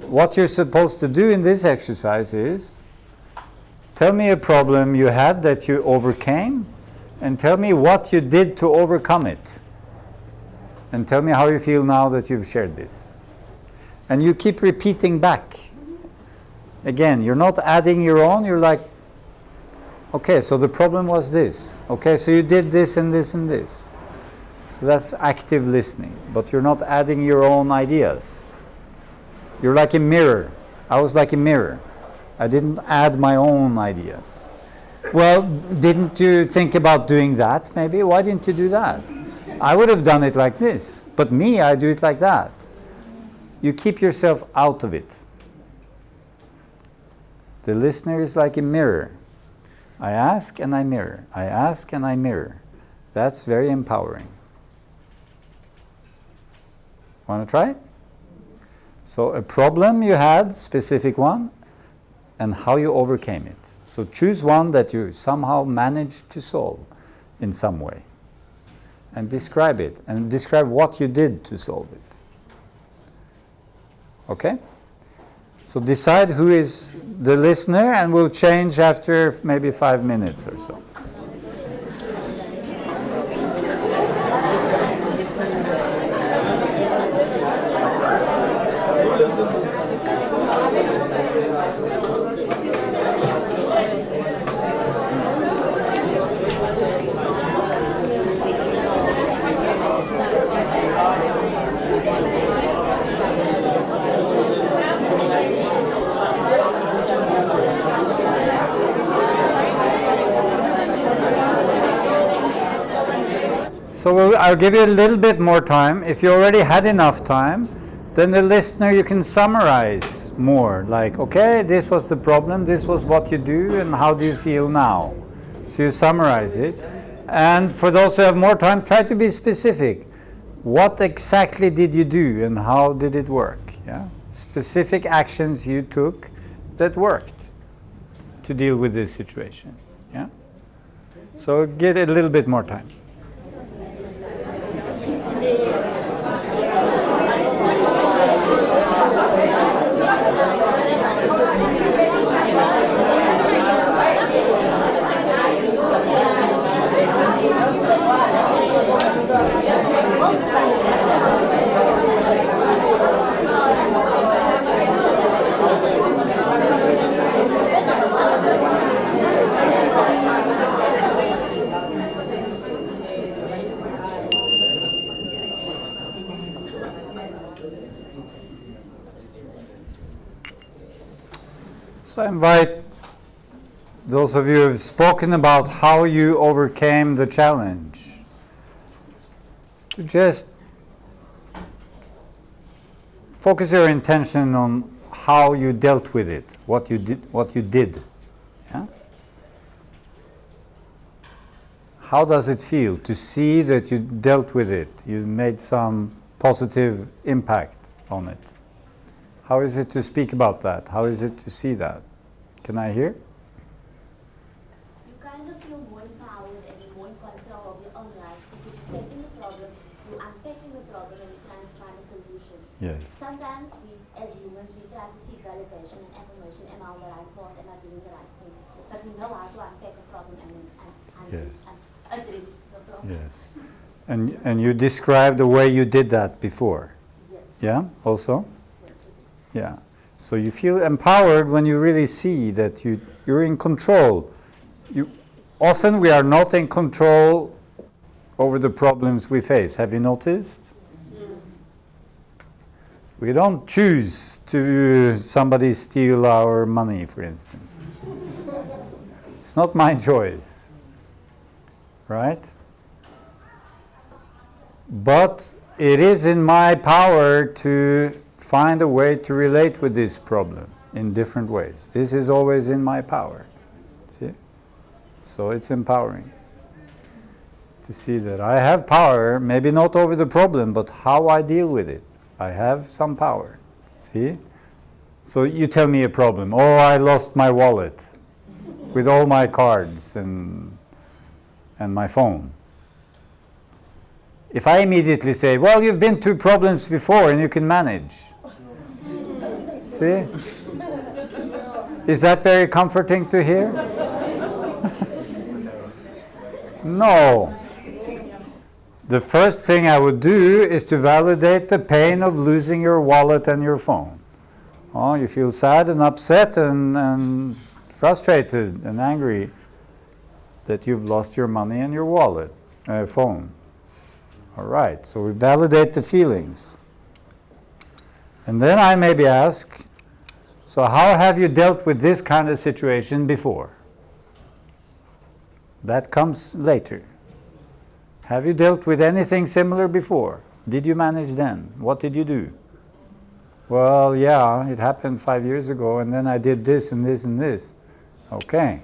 What you're supposed to do in this exercise is tell me a problem you had that you overcame, and tell me what you did to overcome it. And tell me how you feel now that you've shared this. And you keep repeating back. Again, you're not adding your own, you're like, okay, so the problem was this. Okay, so you did this and this and this. So that's active listening, but you're not adding your own ideas. You're like a mirror. I was like a mirror. I didn't add my own ideas. Well, didn't you think about doing that maybe? Why didn't you do that? I would have done it like this, but me, I do it like that. You keep yourself out of it. The listener is like a mirror. I ask and I mirror. I ask and I mirror. That's very empowering. Want to try it? So a problem you had, specific one, and how you overcame it. So choose one that you somehow managed to solve in some way. And describe it. And describe what you did to solve it. Okay? So decide who is the listener, and we'll change after maybe 5 minutes or so. So I'll give you a little bit more time. If you already had enough time, then the listener, you can summarize more. Like, okay, this was the problem, this was what you do, and how do you feel now? So you summarize it. And for those who have more time, try to be specific. What exactly did you do, and how did it work? Yeah? Specific actions you took that worked to deal with this situation. Yeah? So get a little bit more time. So I invite those of you who have spoken about how you overcame the challenge to just focus your intention on how you dealt with it, what you did. Yeah? How does it feel to see that you dealt with it, you made some positive impact on it? How is it to speak about that? How is it to see that? Can I hear? You kind of feel more empowered and more in control of your own life because you're taking the problem, you're unpacking the problem, and you're trying to find a solution. Yes. Sometimes we, as humans, we try to seek validation and affirmation. Am I on the right path? Am I doing the right thing? But we know how to unpack a problem and Yes. address the problem. Yes. And you described the way you did that before. Yes. Yeah, also? Yeah. So you feel empowered when you really see that you're in control. Often we are not in control over the problems we face. Have you noticed? We don't choose to somebody steal our money, for instance. It's not my choice. Right? But it is in my power to find a way to relate with this problem in different ways. This is always in my power. See? So it's empowering to see that I have power, maybe not over the problem, but how I deal with it. I have some power. See? So you tell me a problem. Oh, I lost my wallet with all my cards and my phone. If I immediately say, well, you've been through problems before and you can manage. See? Is that very comforting to hear? No. The first thing I would do is to validate the pain of losing your wallet and your phone. Oh, you feel sad and upset and frustrated and angry that you've lost your money and your wallet, phone. All right, so we validate the feelings. And then I maybe ask, so how have you dealt with this kind of situation before? That comes later. Have you dealt with anything similar before? Did you manage then? What did you do? Well, yeah, it happened 5 years ago, and then I did this and this and this. Okay.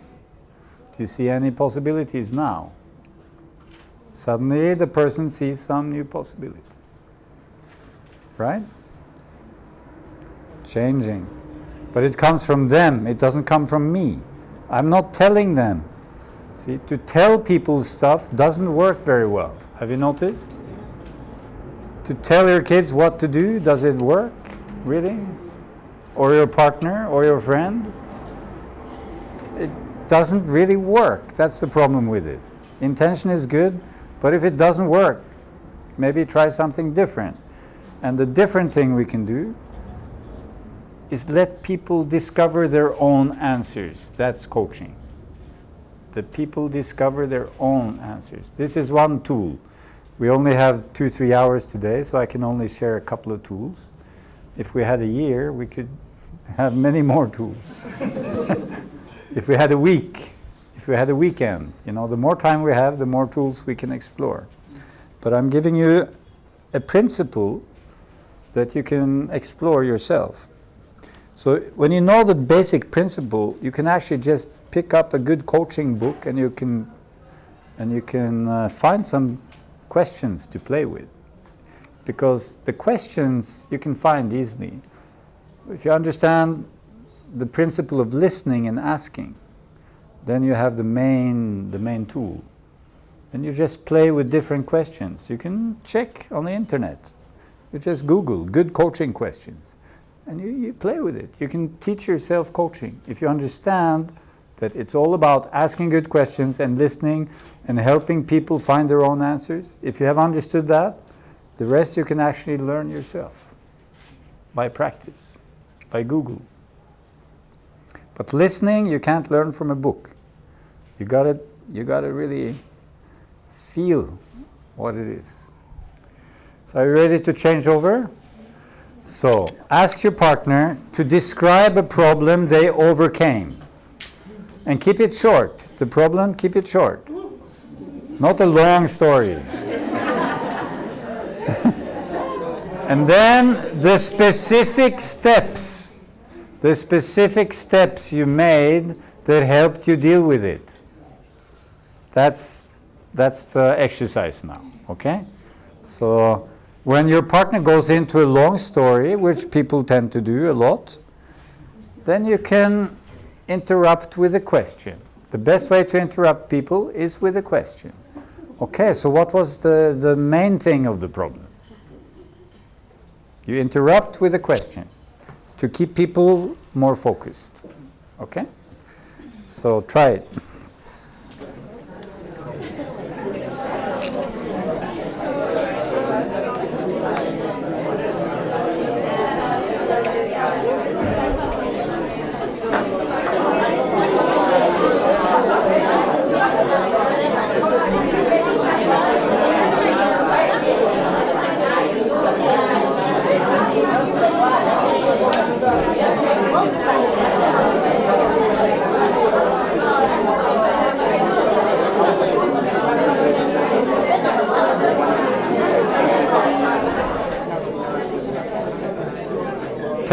Do you see any possibilities now? Suddenly the person sees some new possibilities. Right? Changing. But it comes from them, it doesn't come from me. I'm not telling them. See, to tell people stuff doesn't work very well. Have you noticed? To tell your kids what to do, does it work? Really? Or your partner, or your friend? It doesn't really work. That's the problem with it. Intention is good, but if it doesn't work, maybe try something different. And the different thing we can do is let people discover their own answers. That's coaching. The people discover their own answers. This is one tool. We only have 2-3 hours today, so I can only share a couple of tools. If we had a year, we could have many more tools. If we had a week, if we had a weekend, the more time we have, the more tools we can explore. But I'm giving you a principle that you can explore yourself. So when you know the basic principle, you can actually just pick up a good coaching book and you can find some questions to play with. Because the questions you can find easily. If you understand the principle of listening and asking, then you have the main tool. And you just play with different questions. You can check on the internet. You just Google good coaching questions. And you play with it. You can teach yourself coaching. If you understand that it's all about asking good questions and listening and helping people find their own answers, if you have understood that, the rest you can actually learn yourself by practice, by Google. But listening, you can't learn from a book. You gotta really feel what it is. So are you ready to change over? So ask your partner to describe a problem they overcame. And keep it short. The problem, keep it short. Not a long story. And then the specific steps you made that helped you deal with it. That's the exercise now, okay? So when your partner goes into a long story, which people tend to do a lot, then you can interrupt with a question. The best way to interrupt people is with a question. Okay, so what was the main thing of the problem? You interrupt with a question to keep people more focused. Okay? So try it.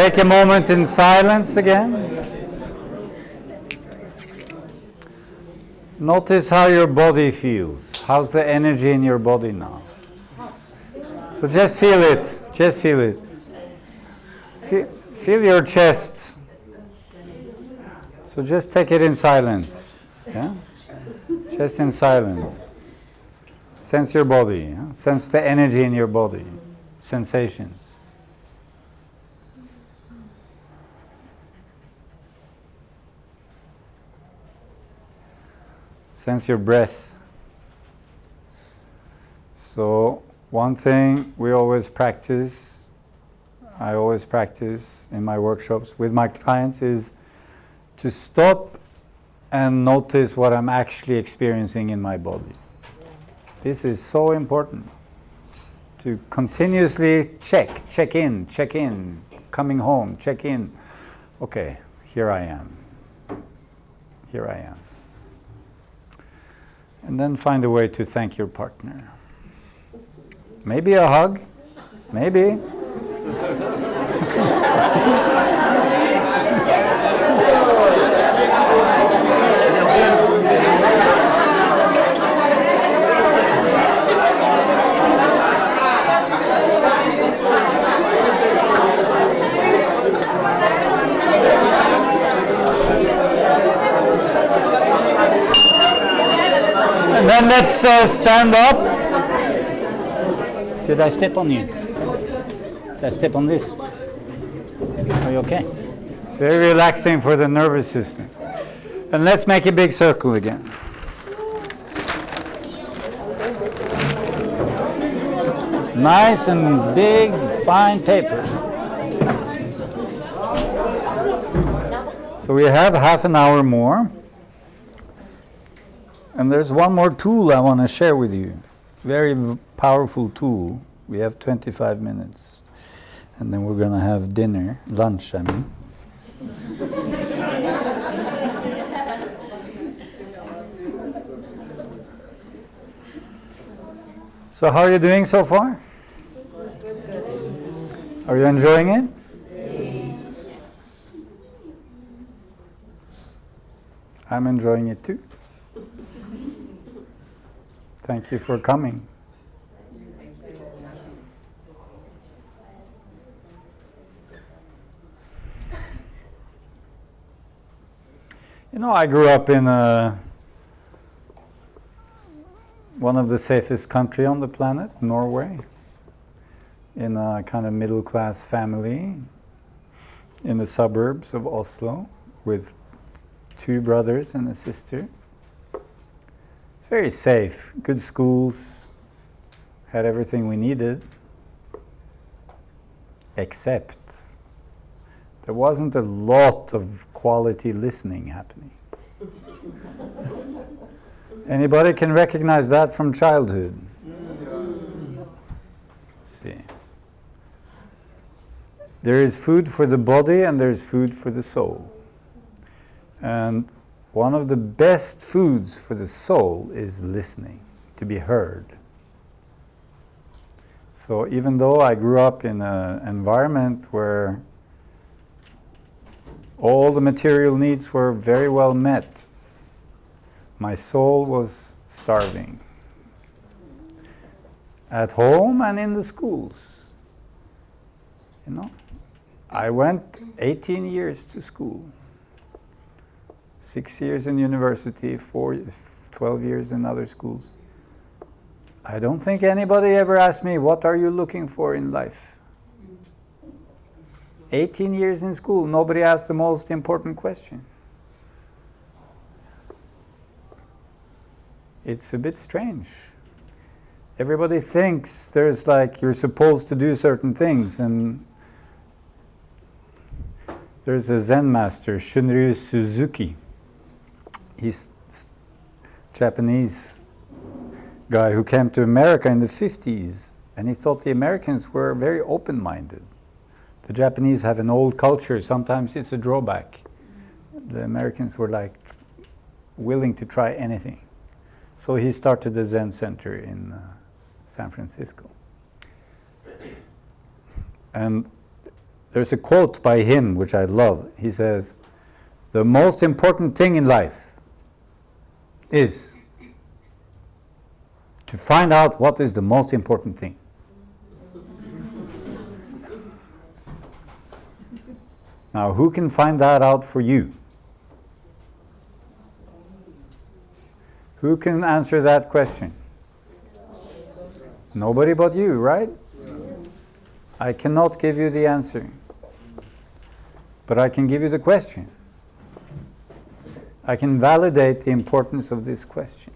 Take a moment in silence again. Notice how your body feels. How's the energy in your body now? So just feel it. Just feel it. Feel your chest. So just take it in silence. Yeah? Just in silence. Sense your body. Yeah? Sense the energy in your body. Sensations. Sense your breath. So one thing we always practice, I always practice in my workshops with my clients, is to stop and notice what I'm actually experiencing in my body. This is so important. To continuously check in, coming home, check in. Okay, here I am. Here I am. And then find a way to thank your partner. Maybe a hug, maybe. And then let's stand up. Did I step on you? Did I step on this? Are you okay? It's very relaxing for the nervous system. And let's make a big circle again. Nice and big, fine paper. So we have half an hour more. And there's one more tool I want to share with you. Very powerful tool. We have 25 minutes. And then we're going to have dinner, lunch, I mean. So how are you doing so far? Are you enjoying it? Yes. I'm enjoying it too. Thank you for coming. You know, I grew up in one of the safest countries on the planet, Norway, in a kind of middle-class family in the suburbs of Oslo with 2 brothers and a sister. It's very safe, good schools, had everything we needed, except there wasn't a lot of quality listening happening. Anybody can recognize that from childhood? See. There is food for the body and there is food for the soul. And one of the best foods for the soul is listening, to be heard. So even though I grew up in an environment where all the material needs were very well met, my soul was starving. At home and in the schools. You know, I went 18 years to school. 6 years in university, 12 years in other schools. I don't think anybody ever asked me, what are you looking for in life? 18 years in school, nobody asked the most important question. It's a bit strange. Everybody thinks there's like, you're supposed to do certain things, and there's a Zen master, Shunryu Suzuki. He's a Japanese guy who came to America in the 50s, and he thought the Americans were very open-minded. The Japanese have an old culture, sometimes it's a drawback. The Americans were like willing to try anything. So he started the Zen Center in San Francisco. And there's a quote by him which I love. He says, "The most important thing in life is to find out what is the most important thing." Now, who can find that out for you? Who can answer that question? Nobody but you, right? I cannot give you the answer, but I can give you the question. I can validate the importance of this question.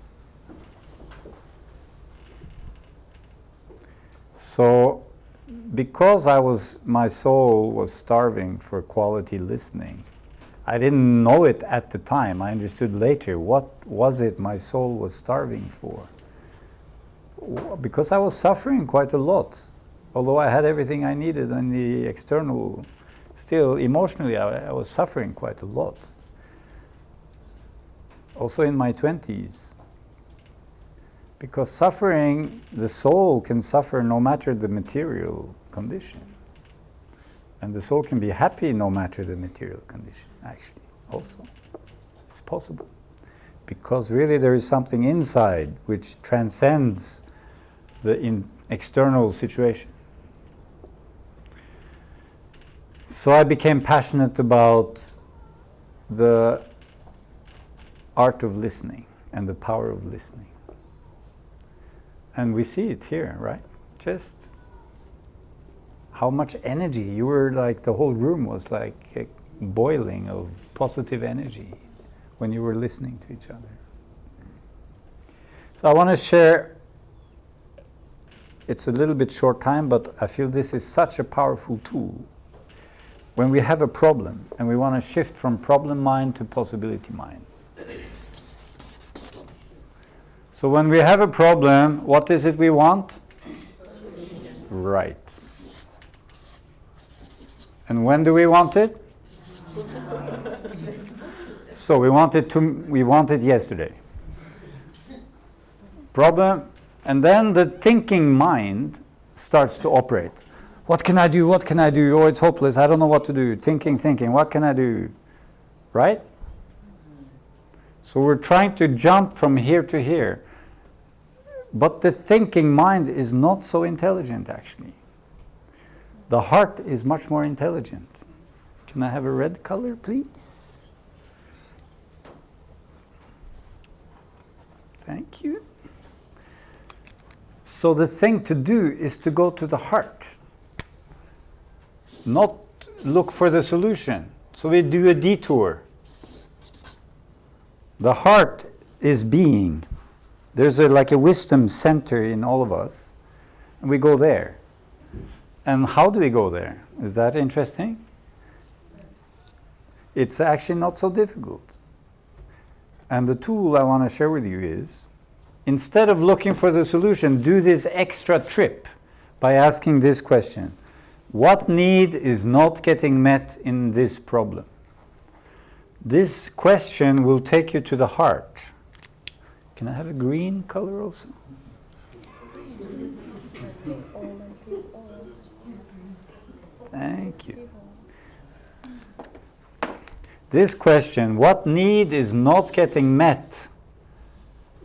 So, because my soul was starving for quality listening, I didn't know it at the time. I understood later. What was it my soul was starving for? Because I was suffering quite a lot. Although I had everything I needed in the external, still emotionally I was suffering quite a lot. Also in my 20s. Because suffering, the soul can suffer no matter the material condition. And the soul can be happy no matter the material condition, actually, also. It's possible. Because really there is something inside which transcends the external situation. So I became passionate about the art of listening and the power of listening. And we see it here, right? Just how much energy. You were like, the whole room was like boiling of positive energy when you were listening to each other. So I want to share, it's a little bit short time, but I feel this is such a powerful tool. When we have a problem and we want to shift from problem mind to possibility mind. So when we have a problem, what is it we want? Right. And when do we want it? So we want it yesterday. Problem, and then the thinking mind starts to operate. What can I do? What can I do? Oh, it's hopeless. I don't know what to do. Thinking. What can I do? Right? So we're trying to jump from here to here. But the thinking mind is not so intelligent, actually. The heart is much more intelligent. Can I have a red color, please? Thank you. So the thing to do is to go to the heart. Not look for the solution. So we do a detour. The heart is being. There's like a wisdom center in all of us, and we go there. And how do we go there? Is that interesting? It's actually not so difficult. And the tool I want to share with you is, instead of looking for the solution, do this extra trip by asking this question. What need is not getting met in this problem? This question will take you to the heart. Can I have a green color also? Thank you. This question, what need is not getting met,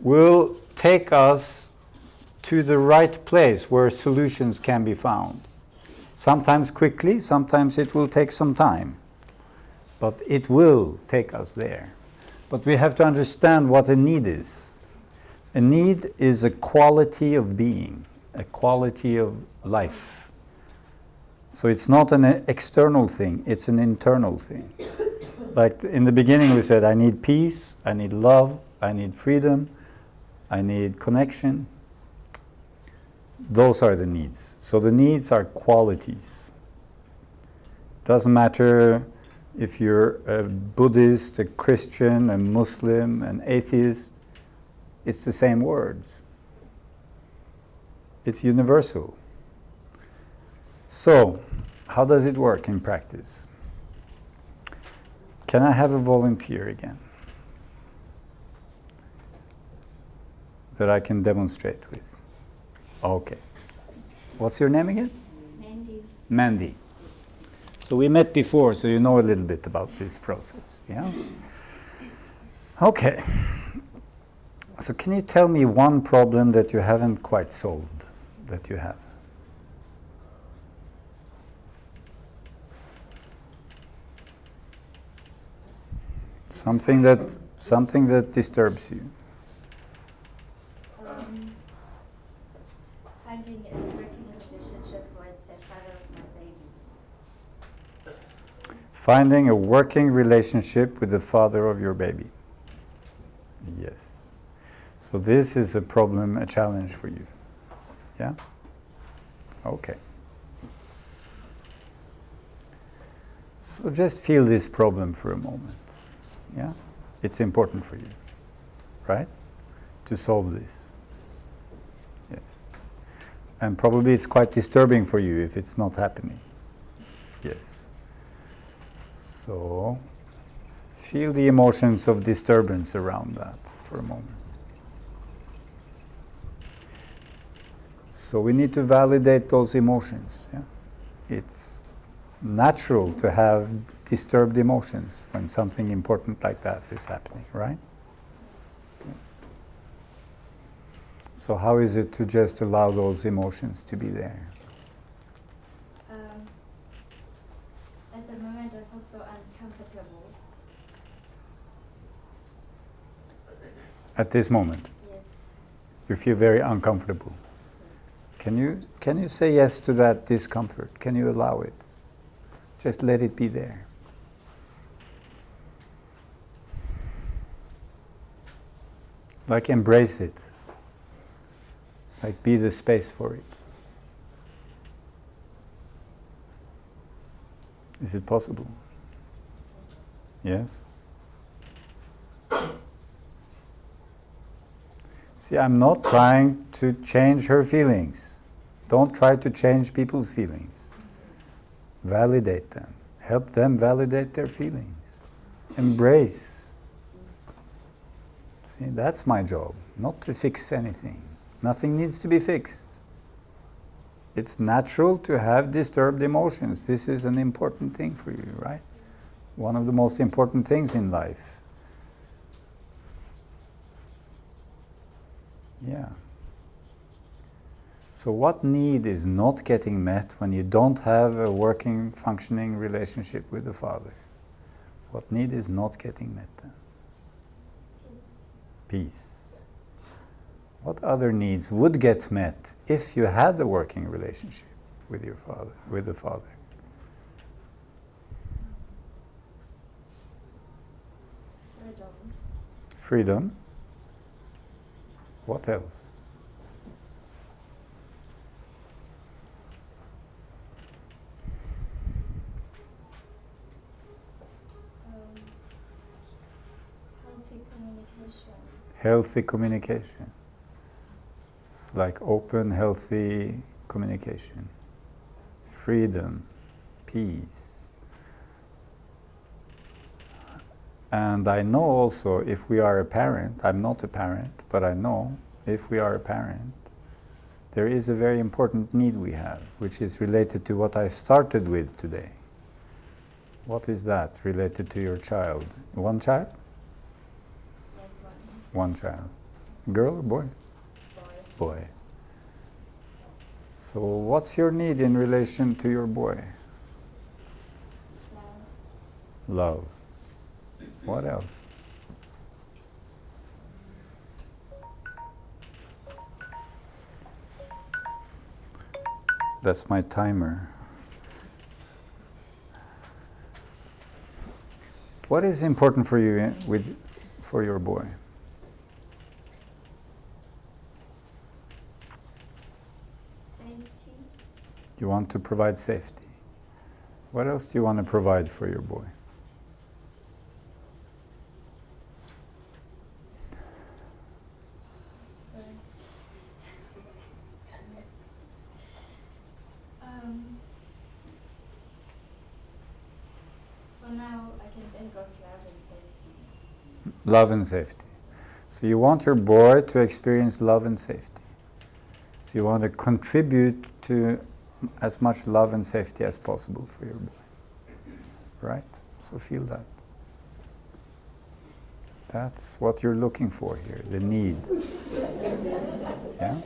will take us to the right place where solutions can be found. Sometimes quickly, sometimes it will take some time, but it will take us there. But we have to understand what a need is. A need is a quality of being, a quality of life. So it's not an external thing, it's an internal thing. Like in the beginning we said, I need peace, I need love, I need freedom, I need connection. Those are the needs. So the needs are qualities. Doesn't matter if you're a Buddhist, a Christian, a Muslim, an atheist, it's the same words. It's universal. So, how does it work in practice? Can I have a volunteer again that I can demonstrate with? Okay. What's your name again? Mandy. Mandy. So we met before, so you know a little bit about this process, yeah? Okay. So can you tell me one problem that you haven't quite solved, that you have? Something that disturbs you. Finding a working relationship with the father of my baby. Finding a working relationship with the father of your baby. Yes. So this is a problem, a challenge for you. Yeah? Okay. So just feel this problem for a moment. Yeah? It's important for you, right? To solve this. Yes. And probably it's quite disturbing for you if it's not happening. Yes. So feel the emotions of disturbance around that for a moment. So we need to validate those emotions. Yeah? It's natural to have disturbed emotions when something important like that is happening, right? Yes. So how is it to just allow those emotions to be there? At the moment I feel so uncomfortable. At this moment? Yes. You feel very uncomfortable. Can you say yes to that discomfort? Can you allow it? Just let it be there. Like embrace it. Like be the space for it. Is it possible? Yes? See, I'm not trying to change her feelings. Don't try to change people's feelings. Validate them. Help them validate their feelings. Embrace. See, that's my job, not to fix anything. Nothing needs to be fixed. It's natural to have disturbed emotions. This is an important thing for you, right? One of the most important things in life. Yeah. So what need is not getting met when you don't have a working, functioning relationship with the Father? What need is not getting met then? Peace. What other needs would get met if you had a working relationship with your Father, with the Father? Freedom. Freedom. What else? Healthy communication. Healthy communication. So like open, healthy communication. Freedom. Peace. And I know also if we are a parent, I'm not a parent, but I know if we are a parent, there is a very important need we have, which is related to what I started with today. What is that related to your child? One child? Yes, One child. Girl or boy? boy. Boy. So what's your need in relation to your boy? Love. Love. What else? That's my timer. What is important for you for your boy? Safety. You want to provide safety. What else do you want to provide for your boy? Sorry. For now, I can think of love and safety. Love and safety. So you want your boy to experience love and safety. So you want to contribute to as much love and safety as possible for your boy. right? So feel that. That's what you're looking for here, the need. Yeah?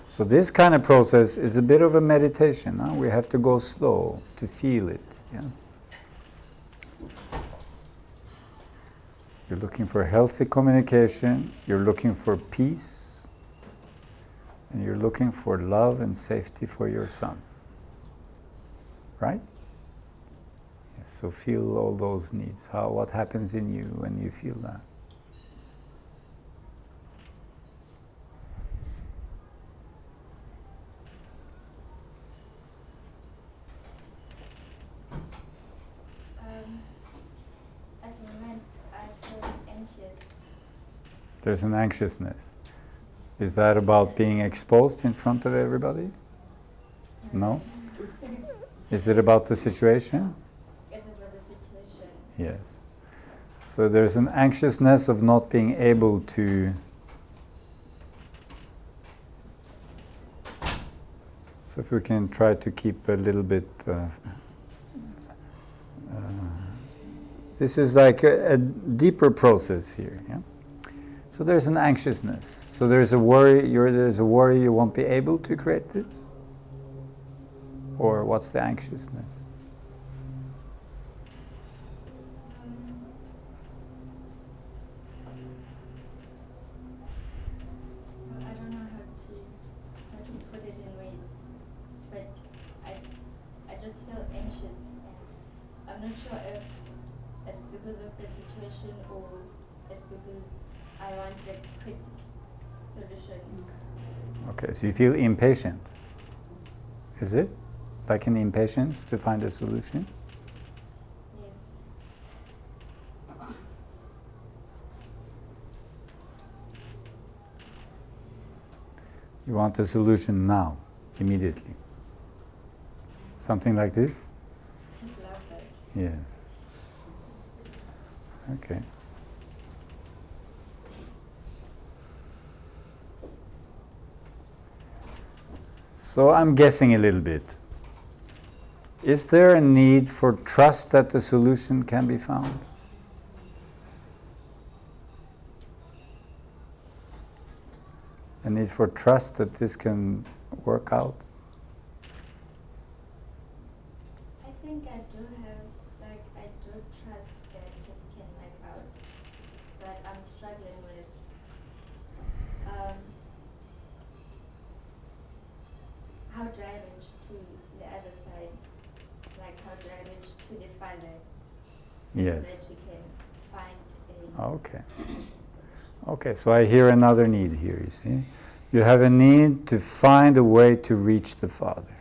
So this kind of process is a bit of a meditation. Huh? We have to go slow to feel it. Yeah? You're looking for healthy communication, you're looking for peace, and you're looking for love and safety for your son. Right? Yes, so feel all those needs. What happens in you when you feel that? At the moment, I feel anxious. There's an anxiousness. Is that about being exposed in front of everybody? No? Is it about the situation? It's about the situation. Yes. So there's an anxiousness of not being able to. So if we can try to keep a little bit. This is like a deeper process here. Yeah? So there's an anxiousness. So there's a worry. There's a worry you won't be able to create this. Or what's the anxiousness? I don't know how to put it in words, but I just feel anxious, and I'm not sure if it's because of the situation or it's because I want a quick solution. Okay, so you feel impatient. Is it? Like an impatience to find a solution? Yes. You want a solution now, immediately. Something like this? I love that. Yes. Okay. So I'm guessing a little bit. Is there a need for trust that the solution can be found? A need for trust that this can work out? I think I do trust that it can work out, but I'm struggling with how do I reach to the other side? Like how do I reach to the Father? Yes. So that we can find a Okay. solution. Okay, so I hear another need here, you see. You have a need to find a way to reach the Father.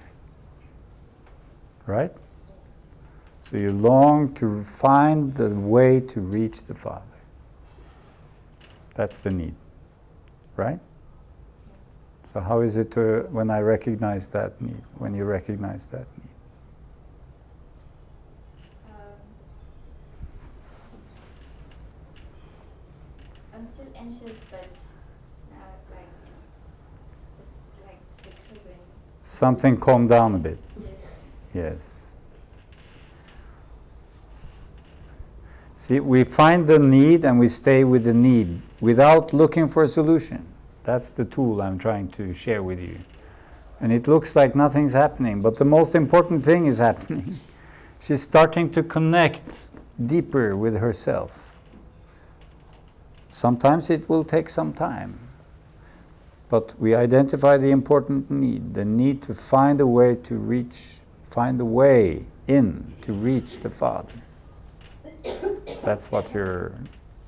Right? So you long to find the way to reach the Father. That's the need. Right? So how is it when I recognize that need, when you recognize that need? I'm still anxious, but now it's like decreasing. Something calm down a bit. Yes. Yes. See, we find the need and we stay with the need without looking for a solution. That's the tool I'm trying to share with you. And it looks like nothing's happening, but the most important thing is happening. She's starting to connect deeper with herself. Sometimes it will take some time, but we identify the important need, the need to find a way to reach, find a way in to reach the Father. That's what you're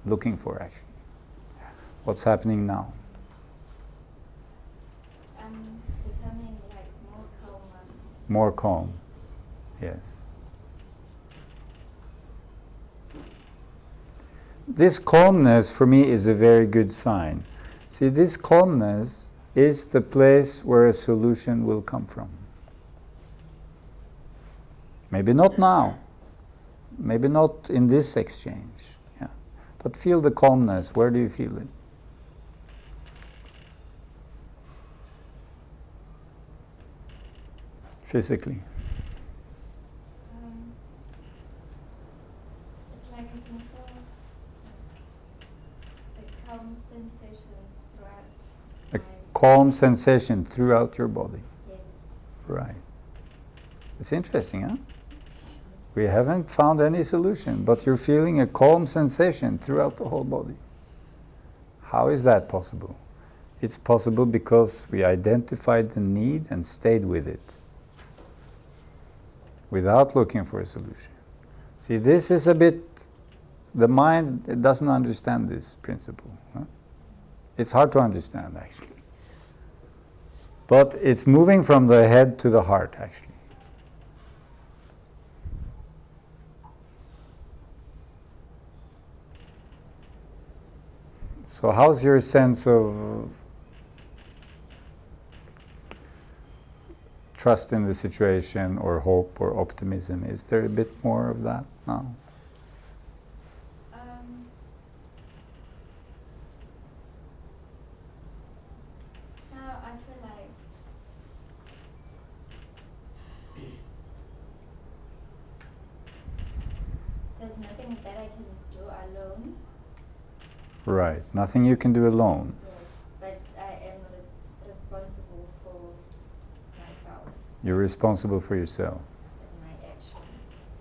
looking for, actually. What's happening now? I'm becoming like more calmer. More calm. Yes. This calmness for me is a very good sign. See, this calmness is the place where a solution will come from. Maybe not now. Maybe not in this exchange. Yeah. But feel the calmness. Where do you feel it? physically? It's like I can feel the calm sensations throughout A my calm sensation throughout your body. yes. Right. It's interesting, huh? We haven't found any solution, but you're feeling a calm sensation throughout the whole body. How is that possible? It's possible because we identified the need and stayed with it without looking for a solution. See, this is a bit, the mind, it doesn't understand this principle. Huh? It's hard to understand, actually. But it's moving from the head to the heart, actually. So how's your sense of trust in the situation, or hope, or optimism? Is there a bit more of that now? Now I feel like there's nothing that I can do alone. Right. Nothing you can do alone. Yes, but I am responsible for myself You're responsible for yourself. and my actions.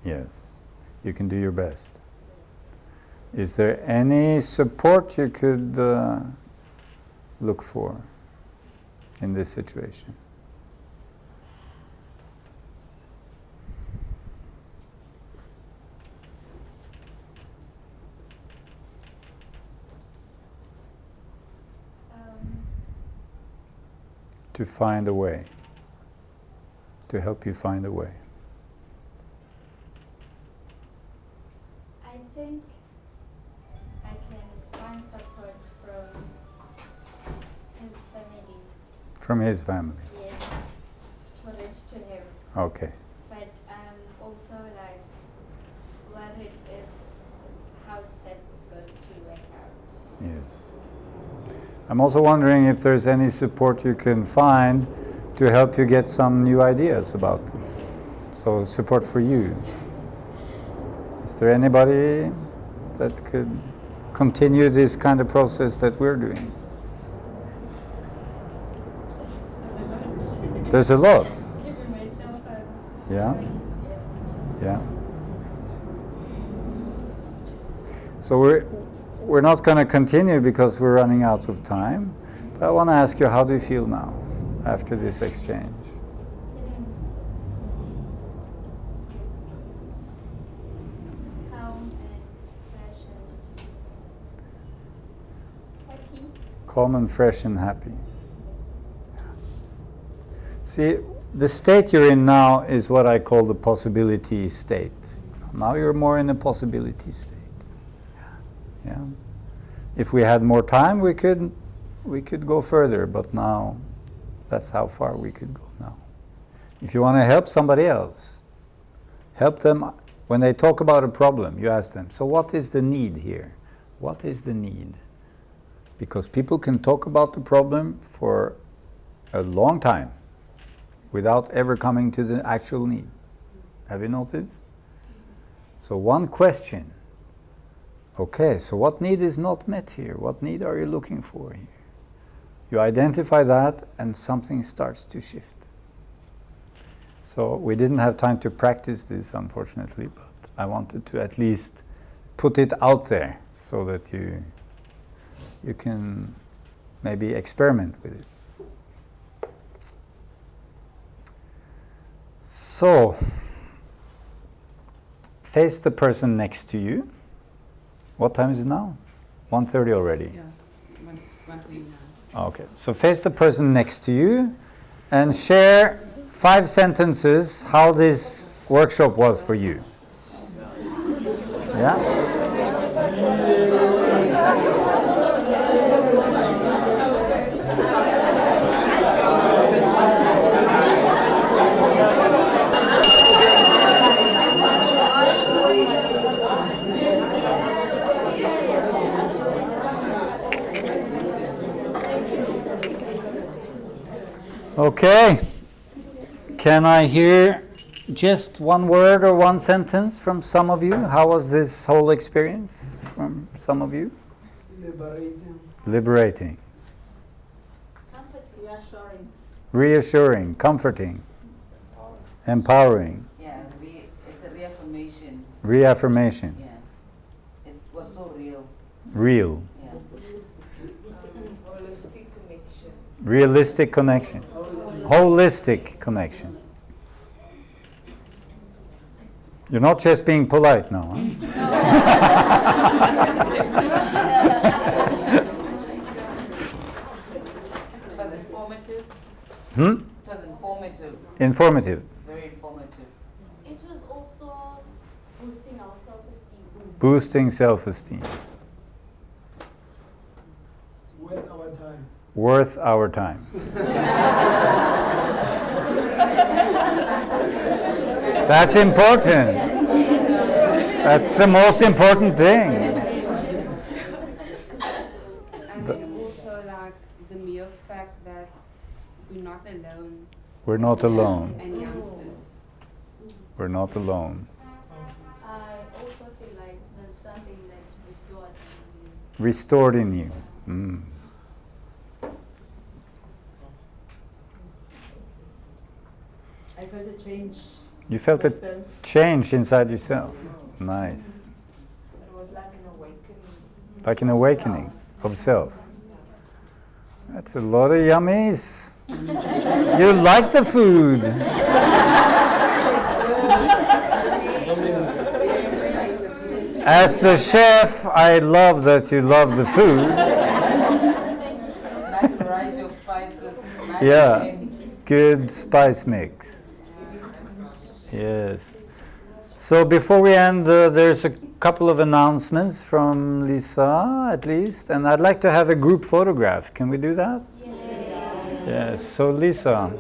Yes. You can do your best. Yes. Is there any support you could look for in this situation? To find a way. To help you find a way. I think I can find support from his family. From his family. Yes, to reach to him. Okay. But I'm also like worried if how that's going to work out. Yes. I'm also wondering if there's any support you can find to help you get some new ideas about this. So support for you. Is there anybody that could continue this kind of process that we're doing? There's a lot. Yeah? Yeah. So we're not going to continue because we're running out of time. But I want to ask you, how do you feel now after this exchange? Calm and fresh and happy. Calm and fresh and happy. See, the state you're in now is what I call the possibility state. Now you're more in a possibility state. Yeah. If we had more time, we could go further, but now that's how far we could go now. If you want to help somebody else, help them. When they talk about a problem, you ask them, so what is the need here? What is the need? Because people can talk about the problem for a long time without ever coming to the actual need. Have you noticed? So one question. Okay, so what need is not met here? What need are you looking for here? You identify that and something starts to shift. So we didn't have time to practice this, unfortunately, but I wanted to at least put it out there so that you can maybe experiment with it. So, face the person next to you. What time is it now? 1:30 already. Yeah, one to now. Okay, so face the person next to you and share 5 sentences how this workshop was for you. Yeah? Okay. Can I hear just one word or one sentence from some of you? How was this whole experience from some of you? Liberating. Liberating. Comforting. Reassuring. Reassuring, comforting, empowering, Yeah, it's a reaffirmation. reaffirmation, Yeah, it was so real. real, Yeah. Holistic connection. realistic connection, holistic connection. You're not just being polite now, huh? It was informative. Hmm? It was informative. Informative, Very informative. It was also boosting our self-esteem. boosting self-esteem, Worth our time. worth our time. That's important. That's the most important thing. And then also like the mere fact that we're not alone. We're not alone. And youngsters. We're not alone. I also feel like there's something that's restored in you. Restored in you. Mm. I felt a change. You felt a myself. change inside yourself. Nice. It was like an awakening. Like an awakening of self. That's a lot of yummies. You like the food. As the chef, I love that you love the food. Nice variety of spices. Nice Yeah. blend. Good spice mix. Yes. So before we end, there's a couple of announcements from Lisa, at least, and I'd like to have a group photograph. Can we do that? Yes. So Lisa,